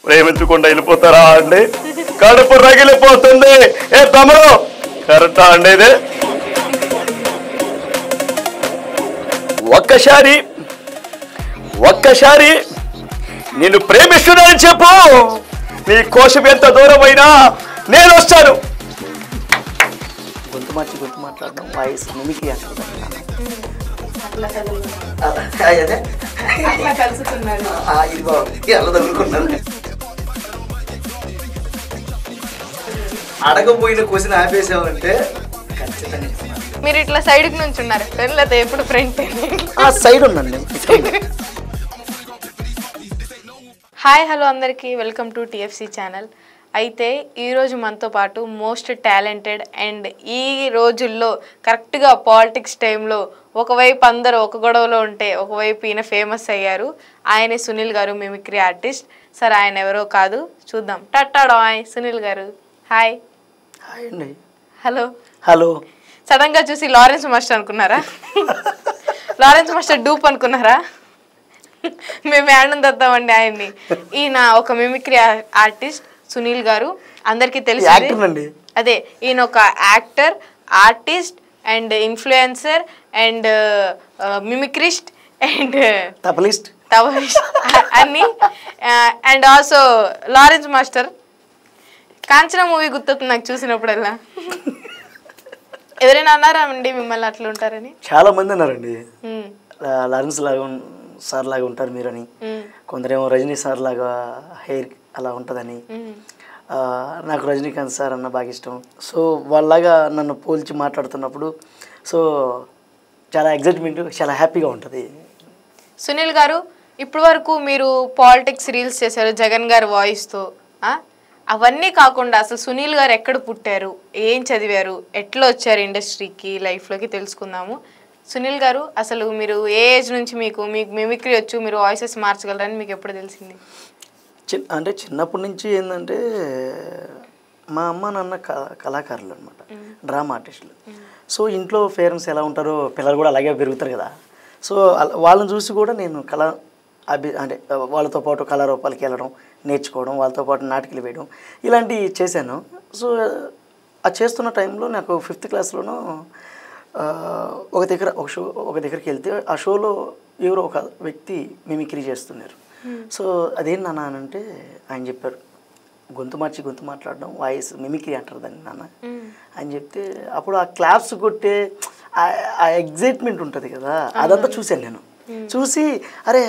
ప్రేమించకుండా వెళ్ళిపోతారా అండి? కడుపు రగిలిపోతుంది. ఏ తమరు కరెక్టా అండి ఇది? ఒక్కసారి నిన్ను ప్రేమిస్తున్నానని చెప్పు. నీ కోశం ఎంత దూరమైనా నేను వస్తాను. గొంతు మాట్లాడడం వాయిస్ మిమిక్రీ అంటారు. అడగపోయిన క్వశ్చన్ ఆపేసామంటే ఖచ్చితంగా మీరు ఇట్లా సైడ్ నుంచి ఉన్నారు, లేదా ఎప్పుడు ఫ్రంట్ సైడ్ ఉందండి. హాయ్ హలో అందరికీ, వెల్కమ్ టు టిఎఫ్సి ఛానల్. అయితే ఈరోజు మనతో పాటు మోస్ట్ టాలెంటెడ్ అండ్ ఈ రోజుల్లో కరెక్ట్గా పాలిటిక్స్ టైంలో ఒకవైపు అందరూ ఒక గొడవలో ఉంటే ఒకవైపు ఈయన ఫేమస్ అయ్యారు. ఆయనే సునీల్ గారు, మిమిక్రీ ఆర్టిస్ట్. సార్ ఆయన ఎవరో కాదు, చూద్దాం. టట్టాడో సునీల్ గారు. హాయ్. హాయ్ అండి. హలో. హలో. సడన్గా చూసి లారెన్స్ మాస్టర్ అనుకున్నారా? లారెన్స్ మాస్టర్ డూప్ అనుకున్నారా? మేము ఆనందిద్దామండి ఆయన్ని. ఈయన ఒక మిమిక్రీ ఆర్టిస్ట్ సునీల్ గారు, అందరికీ తెలుసు. అదే ఈయన ఒక actor, artist and influencer and mimicrist and tablist అన్ని. And also Lawrence master. Kanchana movie గుర్తొస్తుంది నాకు చూసినప్పుడల్లా. ఎవరైనా అన్నారా అండి మిమ్మల్ని అట్లా ఉంటారని? చాలా మంది అన్నారండి. లారెన్స్ లాగా సార్ లాగా ఉంటారు మీరని, కొందరేమో రజనీ సార్ లాగా హెయిర్ అలా ఉంటుందని. నాకు రజనీకాంత్ సార్ అన్న బాగా ఇష్టం. సో వాళ్ళలాగా నన్ను పోల్చి మాట్లాడుతున్నప్పుడు సో చాలా ఎగ్జైట్మెంట్, చాలా హ్యాపీగా ఉంటుంది. సునీల్ గారు, ఇప్పటి వరకు మీరు పాలిటిక్స్ రీల్స్ చేశారు జగన్ గారి వాయిస్తో. అవన్నీ కాకుండా అసలు సునీల్ గారు ఎక్కడ పుట్టారు, ఏం చదివారు, ఎట్లా వచ్చారు ఇండస్ట్రీకి, లైఫ్లోకి తెలుసుకుందాము. సునీల్ గారు, అసలు మీరు ఏ ఏజ్ నుంచి మీకు మిమిక్రీ వచ్చు, మీరు వాయిసెస్ మార్చగలరని మీకు ఎప్పుడు తెలిసింది? అంటే చిన్నప్పటి నుంచి ఏంటంటే మా అమ్మ నాన్న కళాకారులు అనమాట, డ్రామా ఆర్టిస్టులు. సో ఇంట్లో పేరెంట్స్ ఎలా ఉంటారో పిల్లలు కూడా అలాగే పెరుగుతారు కదా. సో వాళ్ళని చూసి కూడా నేను అంటే వాళ్ళతో పాటు కళారూపాలకి వెళ్ళడం, నేర్చుకోవడం, వాళ్ళతో పాటు నాటకాలు వేయడం ఇలాంటివి చేశాను. సో అది చేస్తున్న టైంలో నాకు 5th క్లాస్లోనూ ఒక దగ్గరికి వెళ్తే ఆ షోలో ఎవరో ఒక వ్యక్తి మిమిక్రీ చేస్తున్నారు. సో అదేం నాన్న అని అంటే ఆయన చెప్పారు, గొంతు మాట్లాడడం వాయిస్ మిమిక్రీ అంటారు దాన్ని నాన్న అని చెప్తే, అప్పుడు ఆ క్లాప్స్ కొట్టే ఆ ఎగ్జైట్మెంట్ ఉంటుంది కదా, అదంతా చూశాను నేను. చూసి అరే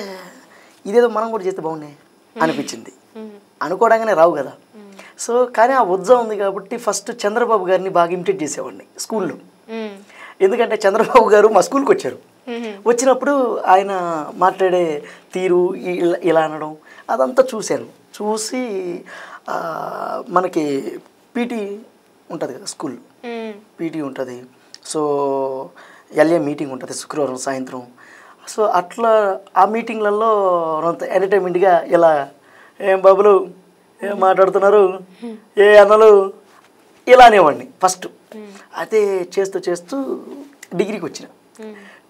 ఇదేదో మనం కూడా చేస్తే బాగున్నాయి అనిపించింది. అనుకోవడంగానే రావు కదా. సో కానీ ఆ ఉత్సాహం ఉంది కాబట్టి ఫస్ట్ చంద్రబాబు గారిని బాగా ఇమిటేట్ చేసేవాడిని స్కూల్లో. ఎందుకంటే చంద్రబాబు గారు మా స్కూల్కి వచ్చారు. వచ్చినప్పుడు ఆయన మాట్లాడే తీరు ఇలా అనడం అదంతా చూశాను. చూసి మనకి పీటీ ఉంటుంది కదా, స్కూల్ పీటీ ఉంటుంది. సో ఎల్ఏ మీటింగ్ ఉంటుంది శుక్రవారం సాయంత్రం. సో అట్లా ఆ మీటింగ్లలో కొంత ఎంటర్టైన్మెంట్గా ఇలా ఏం బాబులు ఏం మాట్లాడుతున్నారు, ఏ అన్నలు ఇలా అనేవాడిని ఫస్ట్. అదే చేస్తూ డిగ్రీకి వచ్చిన.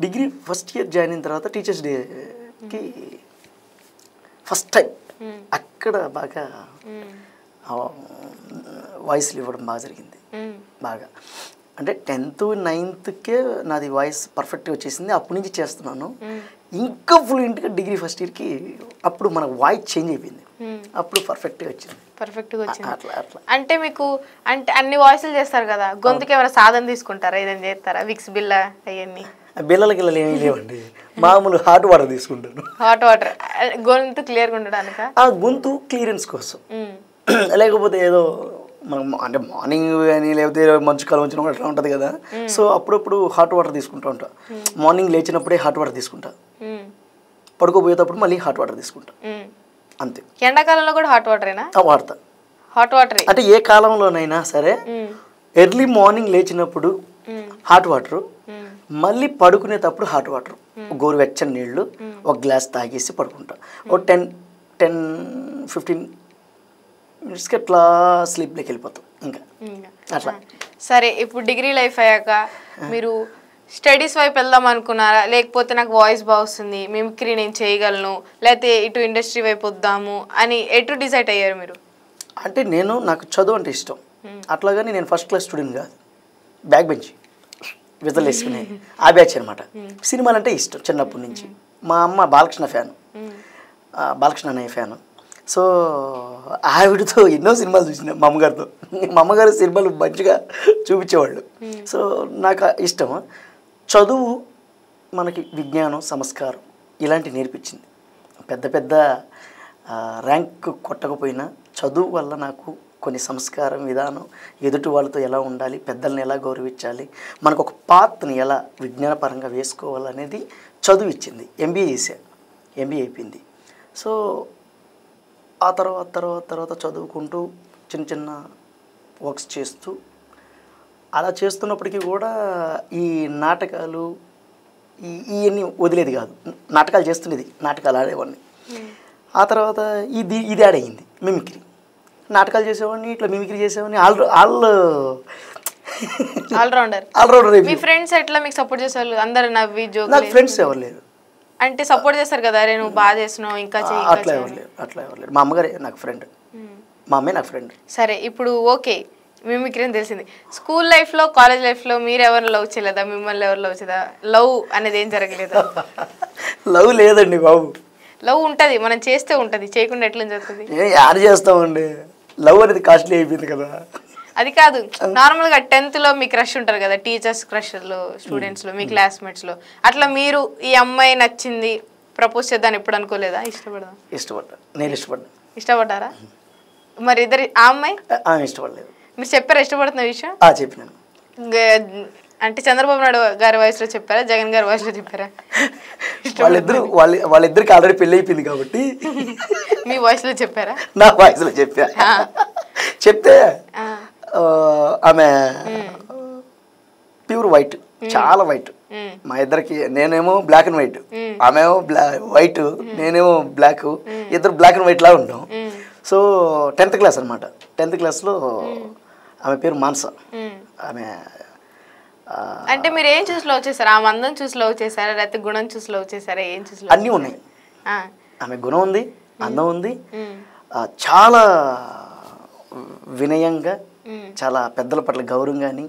డిగ్రీ ఫస్ట్ ఇయర్ జాయిన్ అయిన తర్వాత టీచర్స్ డేకి ఫస్ట్ టైం అక్కడ బాగా వాయిస్లు ఇవ్వడం బాగా జరిగింది. బాగా అంటే 10th 9thకే నాది వాయిస్ పర్ఫెక్ట్గా వచ్చేసింది. అప్పటి నుంచి చేస్తున్నాను. ఇంకా ఫ్లూయెంట్గా డిగ్రీ ఫస్ట్ ఇయర్కి అప్పుడు మన వాయిస్ చేంజ్ అయిపోయింది. అప్పుడు పర్ఫెక్ట్గా వచ్చింది. అట్లా అంటే మీకు అంటే అన్ని వాయిస్లు చేస్తారు కదా, గొంతుకి ఏమైనా సాధన తీసుకుంటారా, ఏదైనా చేస్తారా? విక్స్ బిల్ల అవన్నీ? బిల్లలకి ఏమీ లేవండి, మామూలు హాట్ వాటర్ తీసుకుంటాను. హాట్ వాటర్ గొంతు క్లియర్గా ఉండడానికి? ఆ గొంతు క్లియరెన్స్ కోసం. లేకపోతే ఏదో మనం అంటే మార్నింగ్ అని లేకపోతే మంచు కాలం వచ్చినప్పుడు అట్లా ఉంటుంది కదా. సో అప్పుడప్పుడు హాట్ వాటర్ తీసుకుంటూ ఉంటా. మార్నింగ్ లేచినప్పుడే హాట్ వాటర్ తీసుకుంటా, పడుకోబోయేటప్పుడు మళ్ళీ హాట్ వాటర్ తీసుకుంటా, అంతే. ఎండాకాలంలో కూడా హాట్ వాటరేనా వాడతా? హాట్ వాటర్ అంటే ఏ కాలంలోనైనా సరే ఎర్లీ మార్నింగ్ లేచినప్పుడు హాట్ వాటర్, మళ్ళీ పడుకునేటప్పుడు హాట్ వాటర్, గోరువెచ్చని నీళ్ళు ఒక గ్లాస్ తాగేసి పడుకుంటా. ఒక 10-15 మినిట్స్కి అట్లా స్లీప్లోకి వెళ్ళిపోతాం ఇంకా అట్లా. సరే, ఇప్పుడు డిగ్రీ లైఫ్ అయ్యాక మీరు స్టడీస్ వైపు వెళ్దాం అనుకున్నారా, లేకపోతే నాకు వాయిస్ బాగా వస్తుంది, మిమిక్రీ నేను చేయగలను, లేకపోతే ఇటు ఇండస్ట్రీ వైపు వద్దాము అని ఎటు డిసైడ్ అయ్యారు మీరు? అంటే నాకు చదువు అంటే ఇష్టం, అట్లాగని నేను ఫస్ట్ క్లాస్ స్టూడెంట్ కాదు, బ్యాక్ బెంచ్ విజల్ వేసుకునే ఆ బ్యాచ్ అనమాట. సినిమాలు అంటే ఇష్టం చిన్నప్పటి నుంచి. మా అమ్మ బాలకృష్ణ ఫ్యాన్, బాలకృష్ణ అనే ఫ్యాన్. సో ఆవిడతో ఎన్నో సినిమాలు చూసిన మా అమ్మగారితో. మా అమ్మగారు సినిమాలు మంచిగా చూపించేవాళ్ళు. సో నాకు ఇష్టం. చదువు మనకి విజ్ఞానం, సంస్కారం ఇలాంటివి నేర్పించింది. పెద్ద పెద్ద ర్యాంక్ కొట్టకపోయినా చదువు వల్ల నాకు కొన్ని సంస్కారం, విధానం, ఎదుటి వాళ్ళతో ఎలా ఉండాలి, పెద్దల్ని ఎలా గౌరవించాలి, మనకు ఒక పాత్ని ఎలా విజ్ఞానపరంగా వేసుకోవాలనేది చదువు ఇచ్చింది. ఎంబీఏ చేశాను, ఎంబీఏ అయిపోయింది. సో ఆ తర్వాత చదువుకుంటూ చిన్న చిన్న వర్క్స్ చేస్తూ అలా చేస్తున్నప్పటికీ కూడా ఈ నాటకాలు ఇవన్నీ వదిలేది కాదు. నాటకాలు చేస్తుండేది, నాటకాలు ఆడేవాడిని. ఆ తర్వాత ఇది యాడ్ అయ్యింది మిమిక్రీ. నాటకాలు చేసేవాడిని, ఇట్లా మిమిక్రీ చేసేవాడిని. ఆల్రౌండర్. మీ ఫ్రెండ్స్ ఎట్లా మీకు సపోర్ట్ చేసేవాళ్ళు? అందరు నవ్వి జోక్? నాకు ఫ్రెండ్స్ ఎవరు లేరు. అంటే సపోర్ట్ చేస్తారు కదా, అరే నువ్వు బాగా చేస్తున్నావు, ఇంకా చెయ్యి. అట్లా ఎవరు లేరు. మా అమ్మగారే నాకు ఫ్రెండ్, మా అమ్మే నాకు ఫ్రెండ్. సరే, ఇప్పుడు ఓకే మిమిక్రీ అని తెలిసింది. స్కూల్ లైఫ్లో, కాలేజ్ లైఫ్లో మీరు ఎవరు లవ్ చేయలేదా? మిమ్మల్ని ఎవరు లవ్ చేయదా? లవ్ అనేది ఏం జరగలేదా? లవ్ లేదండి బాబు. లవ్ ఉంటుంది, మనం చేస్తే ఉంటుంది, చేయకుండా ఎట్లా జరుగుతుంది? యాడ్ చేస్తామండి. లవ్ అనేది కాస్ట్లీ అయిపోయింది కదా. అది కాదు, నార్మల్గా 10th లో మీ క్రష్ ఉంటారు కదా, టీచర్స్ క్రష్లో, స్టూడెంట్స్లో, మీ క్లాస్మేట్స్లో. అట్లా మీరు ఈ అమ్మాయి నచ్చింది, ప్రపోజ్ చేద్దాం ఎప్పుడు అనుకోలేదా? నేను ఇష్టపడ్డారా? మరి ఇద్దరు ఆ అమ్మాయి ఇష్టపడలేదు. మీరు చెప్పారా ఇష్టపడుతున్న విషయం? చెప్పినాను. అంటే చంద్రబాబు నాయుడు గారి వాయిస్లో చెప్పారా, జగన్ గారి వాయిస్లో చెప్పారా? వాళ్ళిద్దరికి ఆల్రెడీ పెళ్ళి అయిపోయింది కాబట్టి మీ వాయిస్లో చెప్పారా? నా వాయిస్లో చెప్తే ఆమె ప్యూర్ వైట్, చాలా వైట్. మా ఇద్దరికి నేనేమో బ్లాక్ అండ్ వైట్, ఆమెమో వైట్, నేనేమో బ్లాక్. ఇద్దరు బ్లాక్ అండ్ వైట్ లాగా ఉంటాం. సో 10th క్లాస్ అనమాట. 10th క్లాస్లో ఆమె పేరు మాన్స. ఆమె అంటే మీరు ఏం చూసి లవ్ చేశారా? ఆమె అందం చూసి లవ్ చేశారా, లేకపోతే గుణం చూసి లవ్ చేశారా? ఏం చూసి? అన్నీ ఉన్నాయి. ఆమె గుణం ఉంది, అందం ఉంది, చాలా వినయంగా, చాలా పెద్దల పట్ల గౌరవం. కానీ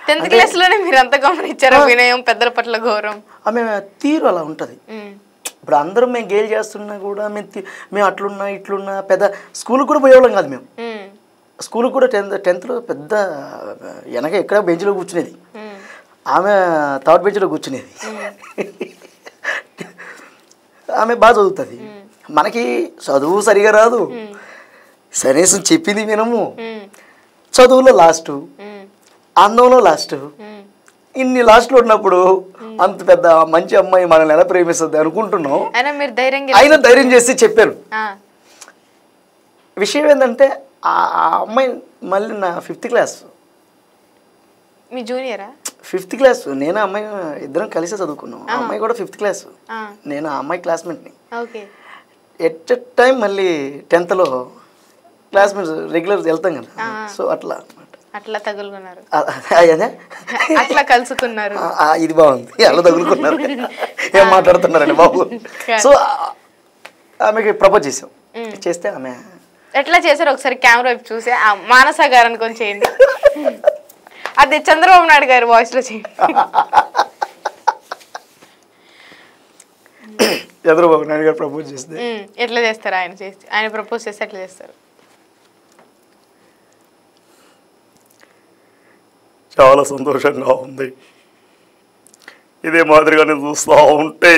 10th క్లాస్లోనే మీరు అంత గమనించారా వినయం, పెద్దల పట్ల గౌరవం? ఆమె తీరు అలా ఉంటుంది. ఇప్పుడు అందరం మేము గేల్ చేస్తున్నా కూడా మేము అట్లున్నా ఇట్లున్నా పెద్ద స్కూల్కి కూడా పోయేవాళ్ళం కాదు. మేము స్కూల్కి కూడా 10th పెద్ద వెనక ఎక్కడ బెంచ్లో కూర్చునేది. ఆమె థర్డ్ బెంచ్లో కూర్చునేది. ఆమె బాగా చదువుతుంది. మనకి చదువు సరిగా రాదు, కనీసం చెప్పింది వినము. చదువులో లాస్ట్, అందంలో లాస్ట్. ఇన్ని లాస్ట్లో ఉన్నప్పుడు అంత పెద్ద మంచి అమ్మాయి మనల్ని ఎలా ప్రేమిస్తుంది అనుకుంటున్నాం. అయినా ధైర్యం చేసి చెప్పాను. విషయం ఏంటంటే ఆ అమ్మాయి మళ్ళీ నా 5th క్లాస్, మీ జూనియరా? 5th class. నేను ఆ అమ్మాయి ఇద్దరం కలిసే చదువుకున్నాం. ఆ అమ్మాయి కూడా 5th క్లాస్, నేను ఆ అమ్మాయి క్లాస్మేట్ని. ఎట్ ఎ టైం మళ్ళీ 10thలో క్లాస్మేట్స్ రెగ్యులర్ వెళ్తాం కదా. సో అట్లా అట్లా తగులుకున్నారు, అట్లా కలుసుకున్నారు. ఇది బాగుంది, అలా తగులుకున్నారు. ఏం మాట్లాడుతున్నారండి బాబు. సో ఆమెకి ప్రపోజ్ చేసాం. చేస్తే ఆమె ఎట్లా చేశారు ఒకసారి కెమెరా వైపు చూసి మానస గారు అనుకొని చేయండి. అదే చంద్రబాబు నాయుడు గారి వాయిస్లో చేయండి. చంద్రబాబు నాయుడు గారు ప్రపోజ్ చేస్తే ఎట్లా చేస్తారు? ఆయన ప్రపోజ్ చేస్తే ఎట్లా చేస్తారు? చాలా సంతోషంగా ఉంది. ఇదే మాదిరిగా నేను చూస్తూ ఉంటే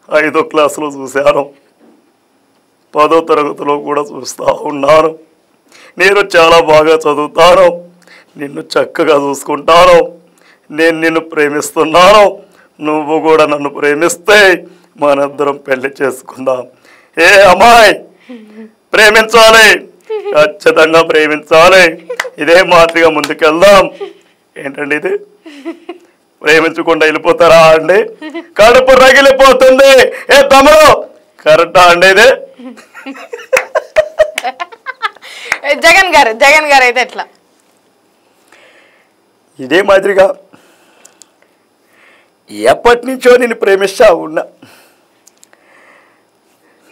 5వ క్లాసులో చూశాను, 10వ తరగతిలో కూడా చూస్తూ ఉన్నాను. నేను చాలా బాగా చదువుతాను, నిన్ను చక్కగా చూసుకుంటాను, నేను నిన్ను ప్రేమిస్తున్నాను, నువ్వు కూడా నన్ను ప్రేమిస్తే మనిద్దరం పెళ్లి చేసుకుందాం. ఏ అమ్మాయి ప్రేమించాలి, ఖచ్చితంగా ప్రేమించాలి, ఇదే మాదిరిగా ముందుకెళ్దాం. ఏంటండి ఇది? ప్రేమించకుండా వెళ్ళిపోతారా అండి? కడుపు రగిలిపోతుంది. ఏ తమ్ముడు, కరెక్టా అండి ఇది? జగన్ గారు అయితే ఎట్లా? ఇదే మాదిరిగా ఎప్పటి నుంచో నేను ప్రేమిస్తా ఉన్నా.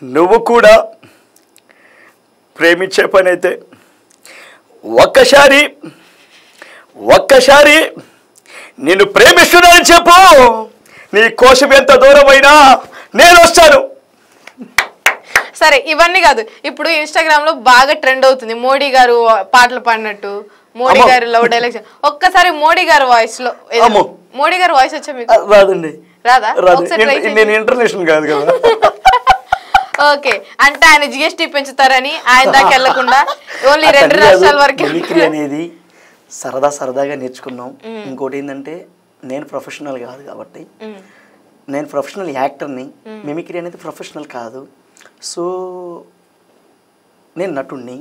నువ్వు కూడా ప్రేమించే పని అయితే ఒక్కసారి నిన్ను ప్రేమిస్తున్నానని చెప్పు. నీ కోసం ఎంత దూరమైనా నేను వస్తాను. సరే, ఇవన్నీ కాదు, ఇప్పుడు ఇన్స్టాగ్రామ్ లో బాగా ట్రెండ్ అవుతుంది మోడీ గారు పాటలు పాడినట్టు, మోడీ గారు లవ్ డైలాగ్స్. ఒక్కసారి మోడీ గారు వాయిస్ లో, మోడీ గారు వాయిస్ వచ్చా మీకు? రాదండి. రాదా? నేను ఇంటర్నేషనల్ కాదు కదా. ఓకే, అంటే ఆయన జిఎస్టీ పెంచుతారని ఆయన దాకా వెళ్లకుండా ఓన్లీ 2 రాష్ట్రాల వరకు అనేది సరదాగా నేర్చుకున్నాం. ఇంకోటి ఏంటంటే నేను ప్రొఫెషనల్ కాదు కాబట్టి, నేను ప్రొఫెషనల్ యాక్టర్ని, మిమిక్రీ అనేది ప్రొఫెషనల్ కాదు. సో నేను నటుణ్ణి.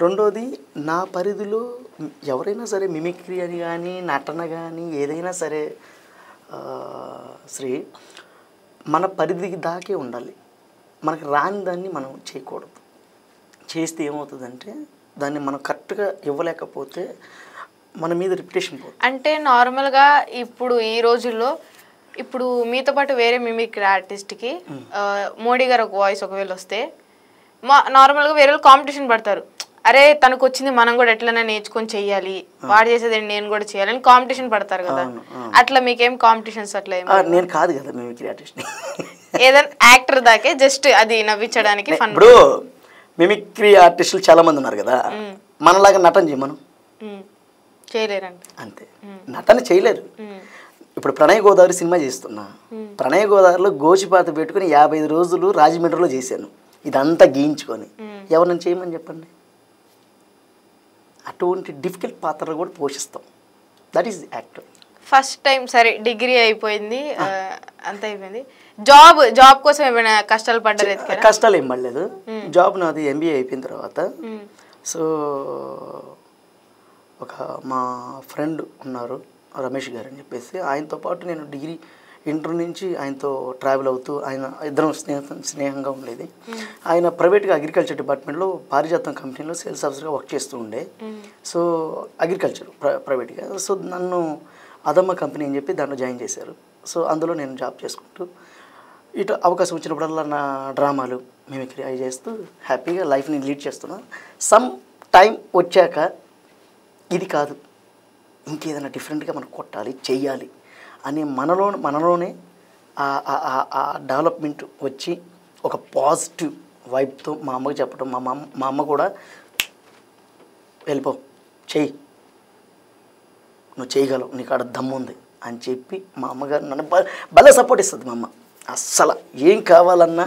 రెండోది, నా పరిధిలో ఎవరైనా సరే మిమిక్రీ అని కానీ నటన కానీ ఏదైనా సరే శ్రీ మన పరిధికి దాకే ఉండాలి. మనకు రాని దాన్ని మనం చేయకూడదు. చేస్తే ఏమవుతుందంటే దాన్ని మనం కరెక్ట్గా ఇవ్వలేకపోతే మన మీద రిప్యుటేషన్ పోతుంది. అంటే నార్మల్గా ఇప్పుడు ఈ రోజుల్లో ఇప్పుడు మీతో పాటు వేరే మిమిక్రీ ఆర్టిస్ట్కి మోడీ గారు ఒక వాయిస్ ఒకవేళ వస్తే నార్మల్గా వేరే వాళ్ళు కాంపిటీషన్ పడతారు. అరే తనకు వచ్చింది మనం కూడా ఎట్లైనా నేర్చుకొని చెయ్యాలి, వాడు చేసేది నేను కూడా చేయాలని కాంపిటీషన్ పడతారు కదా. అట్లా మీకేం కాంపిటీషన్స్ అట్లా నేను కాదు కదా మిమిక్రీ ఆర్టిస్ట్. ఏదైనా యాక్టర్ దాకే జస్ట్ అది నవ్వించడానికి. ఇప్పుడు మిమిక్రీ ఆర్టిస్టులు చాలా మంది ఉన్నారు కదా, మనలాగా నటన చేయమను చేయలేరండి. అంతే, నటన చేయలేరు. ఇప్పుడు ప్రణయ గోదావరి సినిమా చేస్తున్నా. ప్రణయ గోదావరిలో గోచిపాత పెట్టుకుని 55 రోజులు రాజమండ్రిలో చేశాను. ఇదంతా గీయించుకొని ఎవరిని చేయమని చెప్పండి. అటువంటి డిఫికల్ట్ పాత్రలు కూడా పోషిస్తాం. That is actor. First time సరే డిగ్రీ అయిపోయింది, అంత అయిపోయింది. జాబ్ కోసం ఏమైనా కష్టాలు పడ్డారు? కష్టాలు ఏం పడలేదు. జాబ్ నాది MBA అయిపోయిన తర్వాత. సో ఒక మా ఫ్రెండ్ ఉన్నారు రమేష్ గారు అని చెప్పేసి, ఆయనతో పాటు నేను డిగ్రీ ఇంటర్ నుంచి ఆయనతో ట్రావెల్ అవుతూ ఆయన ఇద్దరం స్నేహంగా ఉండేది. ఆయన ప్రైవేట్గా అగ్రికల్చర్ డిపార్ట్మెంట్లో పారిజాతం కంపెనీలో సేల్స్ ఆఫీసర్గా వర్క్ చేస్తూ ఉండే. సో అగ్రికల్చర్ ప్రైవేట్గా. సో నన్ను అదమ్మ కంపెనీ అని చెప్పి దాంట్లో జాయిన్ చేశారు. సో అందులో నేను జాబ్ చేసుకుంటూ ఇటు అవకాశం వచ్చినప్పుడల్లా నా డ్రామాలు మిమిక్రీ అవి చేస్తూ హ్యాపీగా లైఫ్ని లీడ్ చేస్తున్నాను. సమ్ టైం వచ్చాక ఇది కాదు, ఇంకేదైనా డిఫరెంట్గా మనం కొట్టాలి, చెయ్యాలి అని మనలోనే ఆ డెవలప్మెంట్ వచ్చి ఒక పాజిటివ్ వైబ్తో మా అమ్మకి చెప్పడం, మా అమ్మ కూడా వెళ్ళిపో, చెయ్యి, నువ్వు చేయగలవు, నీకు ఆడ దమ్ము ఉంది అని చెప్పి మా అమ్మగారు నన్ను భలే సపోర్ట్ ఇస్తుంది. మా అమ్మ అస్సలు ఏం కావాలన్నా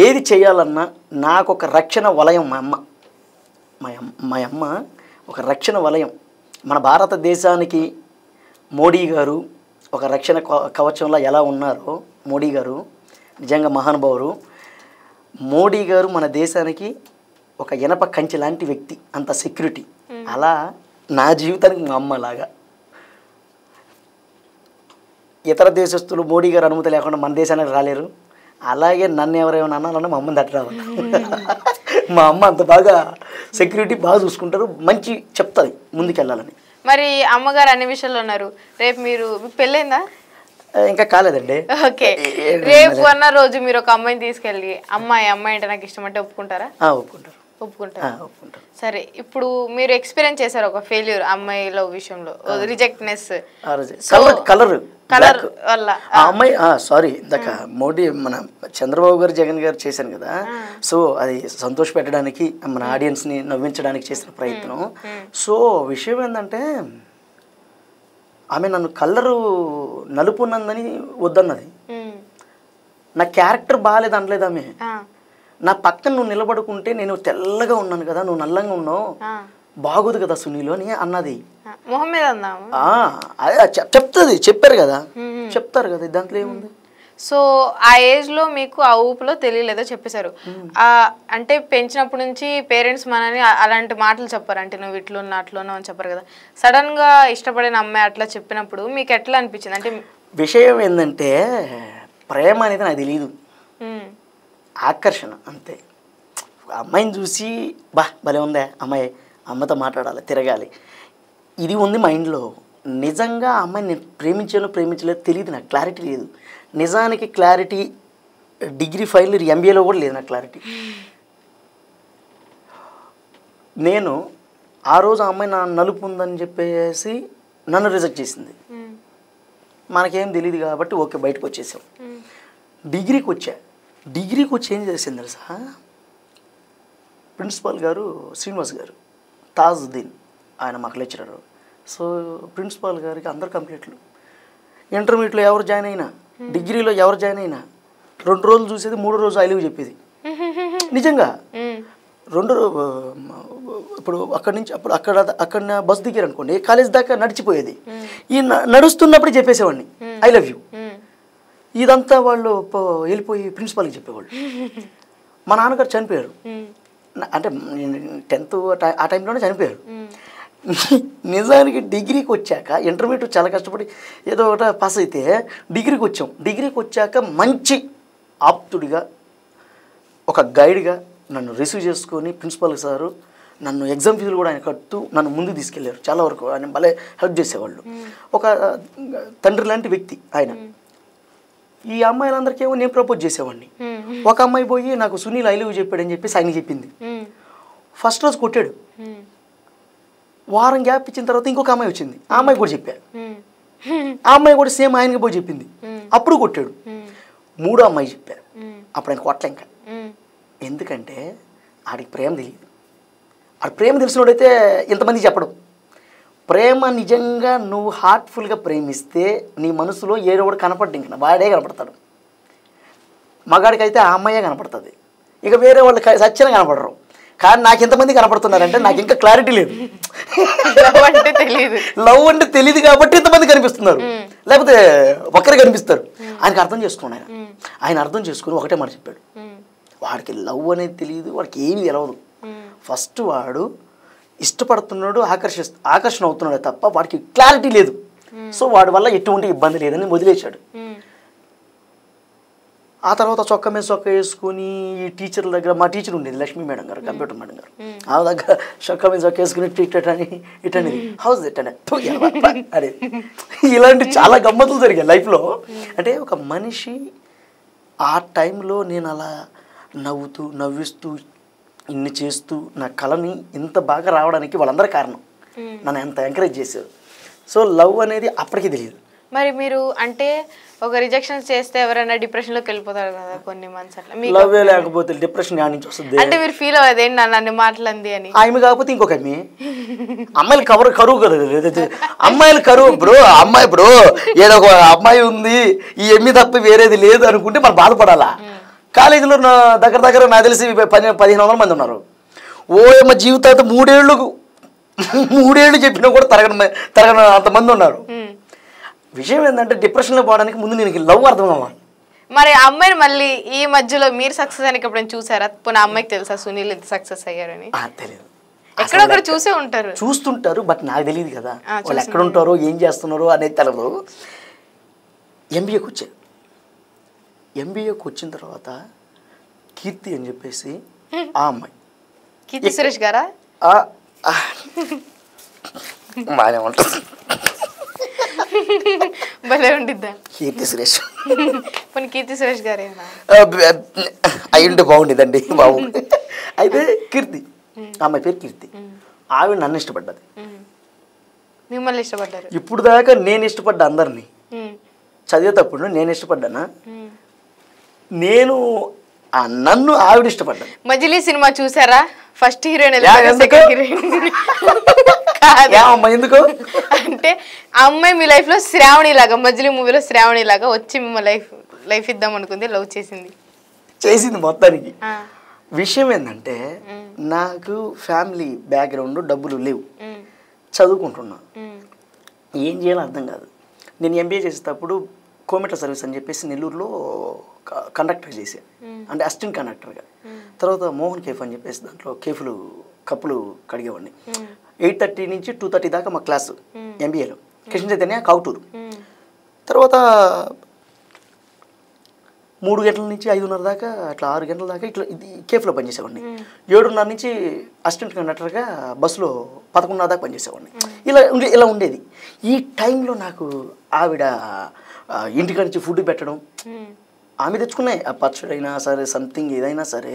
ఏది చేయాలన్నా నాకు ఒక రక్షణ వలయం. మా అమ్మ ఒక రక్షణ వలయం. మన భారతదేశానికి మోడీ గారు ఒక రక్షణ కవచంలో ఎలా ఉన్నారో, మోడీ గారు నిజంగా మహానుభావుడు. మోడీ గారు మన దేశానికి ఒక ఇనప కంచె లాంటి వ్యక్తి, అంత సెక్యూరిటీ. అలా నా జీవితానికి మా అమ్మలాగా. ఇతర దేశస్తులు మోడీ గారు అనుమతి లేకుండా మన దేశానికి రాలేరు. అలాగే నన్ను ఎవరేమైనా అన్నారన్నా మా అమ్మని తట్టు రావాలి. మా అమ్మ అంత బాగా సెక్యూరిటీ బాగా చూసుకుంటారు, మంచి చెప్తుంది ముందుకెళ్ళాలని. మరి అమ్మగారు అన్ని విషయాల్లో ఉన్నారు. రేపు మీకు పెళ్ళైందా? ఇంకా కాలేదండి. ఓకే, రేపు అన్న రోజు మీరు ఒక అమ్మాయిని తీసుకెళ్ళి అమ్మాయి అంటే నాకు ఇష్టం అంటే ఒప్పుకుంటారా? ఒప్పుకుంటారు. సరే, ఇప్పుడు మీరు ఎక్స్పీరియన్స్ చేశారు ఒక ఫెయిల్యూర్ అమ్మాయిల విషయంలో, రిజెక్ట్నెస్, కలర్ వల్ల. అమ్మాయి సారీ ఇందాక మోడీ మన చంద్రబాబు గారు జగన్ గారు చేశాను కదా. సో అది సంతోష పెట్టడానికి, మన ఆడియన్స్ని నవ్వించడానికి చేసిన ప్రయత్నం. సో విషయం ఏంటంటే ఆమె నన్ను కలరు నలుపు ఉన్నదని వద్దన్నది. నా క్యారెక్టర్ బాగాలేదు అనలేదు ఆమె. నా పక్కన నువ్వు నిలబడుకుంటే నేను తెల్లగా ఉన్నాను కదా, నువ్వు నల్లంగా ఉన్నావు, బాగోదు కదా సునీలు అని అన్నది. చెప్తుంది, చెప్పారు కదా, చెప్తారు కదా, దాంట్లో ఏముంది. సో ఆ ఏజ్ లో మీకు ఆ ఊపులో తెలియలేదో చెప్పేశారు. అంటే పెంచినప్పటి నుంచి పేరెంట్స్ మనని అలాంటి మాటలు చెప్పారు, అంటే నువ్వు ఇట్లున్నా అట్లున్నావు అని చెప్పారు కదా. సడన్ గా ఇష్టపడిన అమ్మాయి అట్లా చెప్పినప్పుడు మీకు ఎట్లా అనిపించింది? అంటే విషయం ఏంటంటే ప్రేమ అనేది నాకు తెలియదు, ఆకర్షణ అంతే. అమ్మాయిని చూసి భలే ఉందే అమ్మాయి, అమ్మతో మాట్లాడాలి, తిరగాలి, ఇది ఉంది మైండ్లో. నిజంగా ఆ అమ్మాయిని నేను ప్రేమించలేదు తెలియదు, నాకు క్లారిటీ లేదు. నిజానికి క్లారిటీ డిగ్రీ ఫైనల్ ఇయర్ ఎంబీఏలో కూడా లేదు నాకు క్లారిటీ. నేను ఆ రోజు ఆ అమ్మాయి నా నలుపు ఉందని చెప్పేసి నన్ను రిజెక్ట్ చేసింది. మనకేం తెలియదు కాబట్టి ఓకే బయటకు వచ్చేసాం. డిగ్రీకి వచ్చి ఏం చేసింది తెలుసా, ప్రిన్సిపాల్ గారు శ్రీనివాస్ గారు, తాజుద్దీన్ ఆయన మాకు లెక్చరర్. సో ప్రిన్సిపాల్ గారికి అందరు కంప్లీట్లు. ఇంటర్మీడియట్లో ఎవరు జాయిన్ అయినా, డిగ్రీలో ఎవరు జాయిన్ అయినా 2 రోజులు చూసేది, 3వ రోజు ఐ లీవ్ చెప్పేది. నిజంగా ఇప్పుడు అక్కడి నుంచి అక్కడ బస్సు దిగారు అనుకోండి, కాలేజ్ దాకా నడిచిపోయేది. ఈ నడుస్తున్నప్పుడు చెప్పేసేవాడిని ఐ లవ్ యూ. ఇదంతా వాళ్ళు వెళ్ళిపోయి ప్రిన్సిపాల్కి చెప్పేవాళ్ళు. మా నాన్నగారు చనిపోయారు, అంటే 10th ఆ టైంలోనే చనిపోయారు. నిజానికి డిగ్రీకి వచ్చాక ఇంటర్మీడియట్ చాలా కష్టపడి ఏదో ఒకటి పాస్ అయితే డిగ్రీకి వచ్చాక మంచి ఆప్తుడిగా ఒక గైడ్గా నన్ను రిసీవ్ చేసుకొని ప్రిన్సిపల్ సారు నన్ను ఎగ్జామ్ ఫీజులు కూడా ఆయన కడుతూ నన్ను ముందుకు తీసుకెళ్లారు. చాలా వరకు ఆయన భలే హెల్ప్ చేసేవాళ్ళు. ఒక తండ్రి లాంటి వ్యక్తి ఆయన. ఈ అమ్మాయిలందరికీ ఏమో నేను ప్రపోజ్ చేసేవాడిని. ఒక అమ్మాయి పోయి నాకు సునీల్ ఐ లవ్ చెప్పాడని చెప్పేసి ఆయన చెప్పింది. ఫస్ట్ రోజు కొట్టాడు, వారం గ్యాప్ ఇచ్చిన తర్వాత ఇంకొక అమ్మాయి వచ్చింది, ఆ అమ్మాయి కూడా చెప్పాడు. ఆ అమ్మాయి కూడా సేమ్ ఆయనకి పోయి చెప్పింది, అప్పుడు కొట్టాడు. 3వ అమ్మాయి చెప్పారు, అప్పుడు ఆయన కొట్టలే ఇంకా. ఎందుకంటే ఆడికి ప్రేమ తెలియదు. ఆడు ప్రేమ తెలిసినోడైతే ఇంతమంది చెప్పడం. ప్రేమ నిజంగా నువ్వు హార్ట్ఫుల్గా ప్రేమిస్తే నీ మనసులో ఏడో కూడా కనపడ్డు, ఇంకా వాడే కనపడతాడు. మగాడికైతే ఆ అమ్మాయే కనపడుతుంది, ఇక వేరే వాళ్ళు సచ్చిన కనపడరు. కానీ నాకు ఎంతమంది కనపడుతున్నారంటే నాకు ఇంకా క్లారిటీ లేదు. లవ్ అంటే తెలియదు కాబట్టి ఇంతమంది కనిపిస్తున్నారు, లేకపోతే ఒక్కరే కనిపిస్తారు. ఆయనకు అర్థం చేసుకున్నాడు. ఆయన అర్థం చేసుకుని ఒకటే మాట చెప్పాడు, వాడికి లవ్ అనేది తెలియదు, వాడికి ఏమీ తెలవదు. ఫస్ట్ వాడు ఇష్టపడుతున్నాడు, ఆకర్షణ అవుతున్నాడు తప్ప వాడికి క్లారిటీ లేదు. సో వాడి వల్ల ఎటువంటి ఇబ్బంది లేదని వదిలేశాడు. ఆ తర్వాత చొక్కా మీద చొక్కా వేసుకుని ఈ టీచర్ల దగ్గర, మా టీచర్ ఉండేది లక్ష్మీ మేడం గారు, కంప్యూటర్ మేడం గారు, ఆమె దగ్గర చొక్కా మీద చొక్కా వేసుకుని టికెట్ అని ఇటనేది, హౌస్ ఇట్ అనే ఇలాంటి చాలా గమ్మతులు జరిగాయి లైఫ్లో. అంటే ఒక మనిషి ఆ టైంలో నేను అలా నవ్విస్తూ ఇన్ని చేస్తూ నా కళని ఇంత బాగా రావడానికి వాళ్ళందరూ కారణం, నన్ను ఎంత ఎంకరేజ్ చేశారు. సో లవ్ అనేది అప్పటికి తెలియదు. మరి మీరు అంటే ఒక రిజెక్షన్ చేస్తే ఎవరైనా డిప్రెషన్లోకి వెళ్ళిపోతారు కదా కొన్ని మంత్స్ అట్లా, లవ్ లేకపోతే డిప్రెషన్ యాడ్ నుంచి వస్తుంది. అంటే మీరు ఫీల్ అవ్వదు ఏంటి నన్ను మాట్లాడింది అని. ఆమె కాకపోతే ఇంకొక అమ్మాయిలు కరువు కదా, అమ్మాయిలు కరువు. ఇప్పుడు అమ్మాయి ఏదో ఒక అమ్మాయి ఉంది, ఈ ఎమ్మి తప్ప వేరేది లేదు అనుకుంటే మనం బాధపడాలా. కాలేజీలో దగ్గర నాకు తెలిసి 1500 మంది ఉన్నారు. ఓ జీవితాంత 3 ఏళ్ళు చెప్పినా కూడా తరగని అంతమంది ఉన్నారు. విషయం ఏంటంటే డిప్రెషన్లో పోవడానికి ముందు నేను లవ్ అర్థం అవ్వాలి. మరి అమ్మాయిని మళ్ళీ ఈ మధ్యలో మీరు సక్సెస్ అని ఎప్పుడైనా చూసారా? పోనీ అమ్మాయికి తెలుసా సునీల్ ఎంత సక్సెస్ అయ్యారని? తెలియదు, ఎక్కడొక్కడ చూసే ఉంటారు, చూస్తుంటారు, బట్ నాకు తెలియదు కదా వాళ్ళు ఎక్కడ ఉంటారో ఏం చేస్తున్నారో అనేది తెలియదు. ఎంబీఏకి వచ్చిన తర్వాత కీర్తి అని చెప్పేసి ఆ అమ్మాయి, కీర్తి సురేష్ గారా? బాగానే ఉంటుంది, భలే ఉండిద్దా కీర్తి సురేష్. పోనీ కీర్తి సురేష్ గారేనా అయ్యుంటే బాగుండేదండి బాబు. అయితే కీర్తి, అమ్మాయి పేరు కీర్తి. ఆవిడ నన్ను ఇష్టపడ్డది, మిమ్మల్ని ఇష్టపడ్డారు. ఇప్పుడు దాకా నేను ఇష్టపడ్డా అందరినీ. చదివేటప్పుడు నేను ఇష్టపడ్డానా? నేను నన్ను ఆవిడ ఇష్టపడ్డాను. మజిలీ సినిమా చూసారా? ఫస్ట్ హీరోయిన్ ఎందుకు అంటే అమ్మాయి మీ లైఫ్ లో శ్రావణి లాగా, మజిలీ మూవీలో శ్రావణి లాగా వచ్చి మిమ్మల్ని లైఫ్ ఇద్దాం అనుకుంది, లవ్ చేసింది మొత్తానికి. విషయం ఏంటంటే నాకు ఫ్యామిలీ బ్యాక్గ్రౌండ్, డబ్బులు లేవు, చదువుకుంటున్నా, ఏం చేయాలో అర్థం కాదు. నేను ఎంబీఏ చేసేటప్పుడు కోమెట్ల సర్వీస్ అని చెప్పేసి నెల్లూరులో కండక్టర్ చేశాను, అంటే అసిస్టెంట్ కండక్టర్గా. తర్వాత మోహన్ కేఫ్ అని చెప్పేసి దాంట్లో కప్పులు కడిగేవాడిని. 8:30 నుంచి 2:30 దాకా మా క్లాసు ఎంబీఏలో, కృష్ణ చైతన్య కౌటూరు. తర్వాత 3 గంటల నుంచి 5:30 దాకా అట్లా 6 గంటల దాకా ఇట్లా ఇది కేఫ్లో పనిచేసేవాడిని. 7:30 నుంచి అసిస్టెంట్ కండక్టర్గా బస్సులో 11:30 దాకా పనిచేసేవాడిని. ఇలా ఉండేది. ఈ టైంలో నాకు ఆవిడ ఇంటికాడ నుంచి ఫుడ్ పెట్టడం, ఆమె తెచ్చుకున్నాయి ఆ పచ్చడి అయినా సరే సంథింగ్ ఏదైనా సరే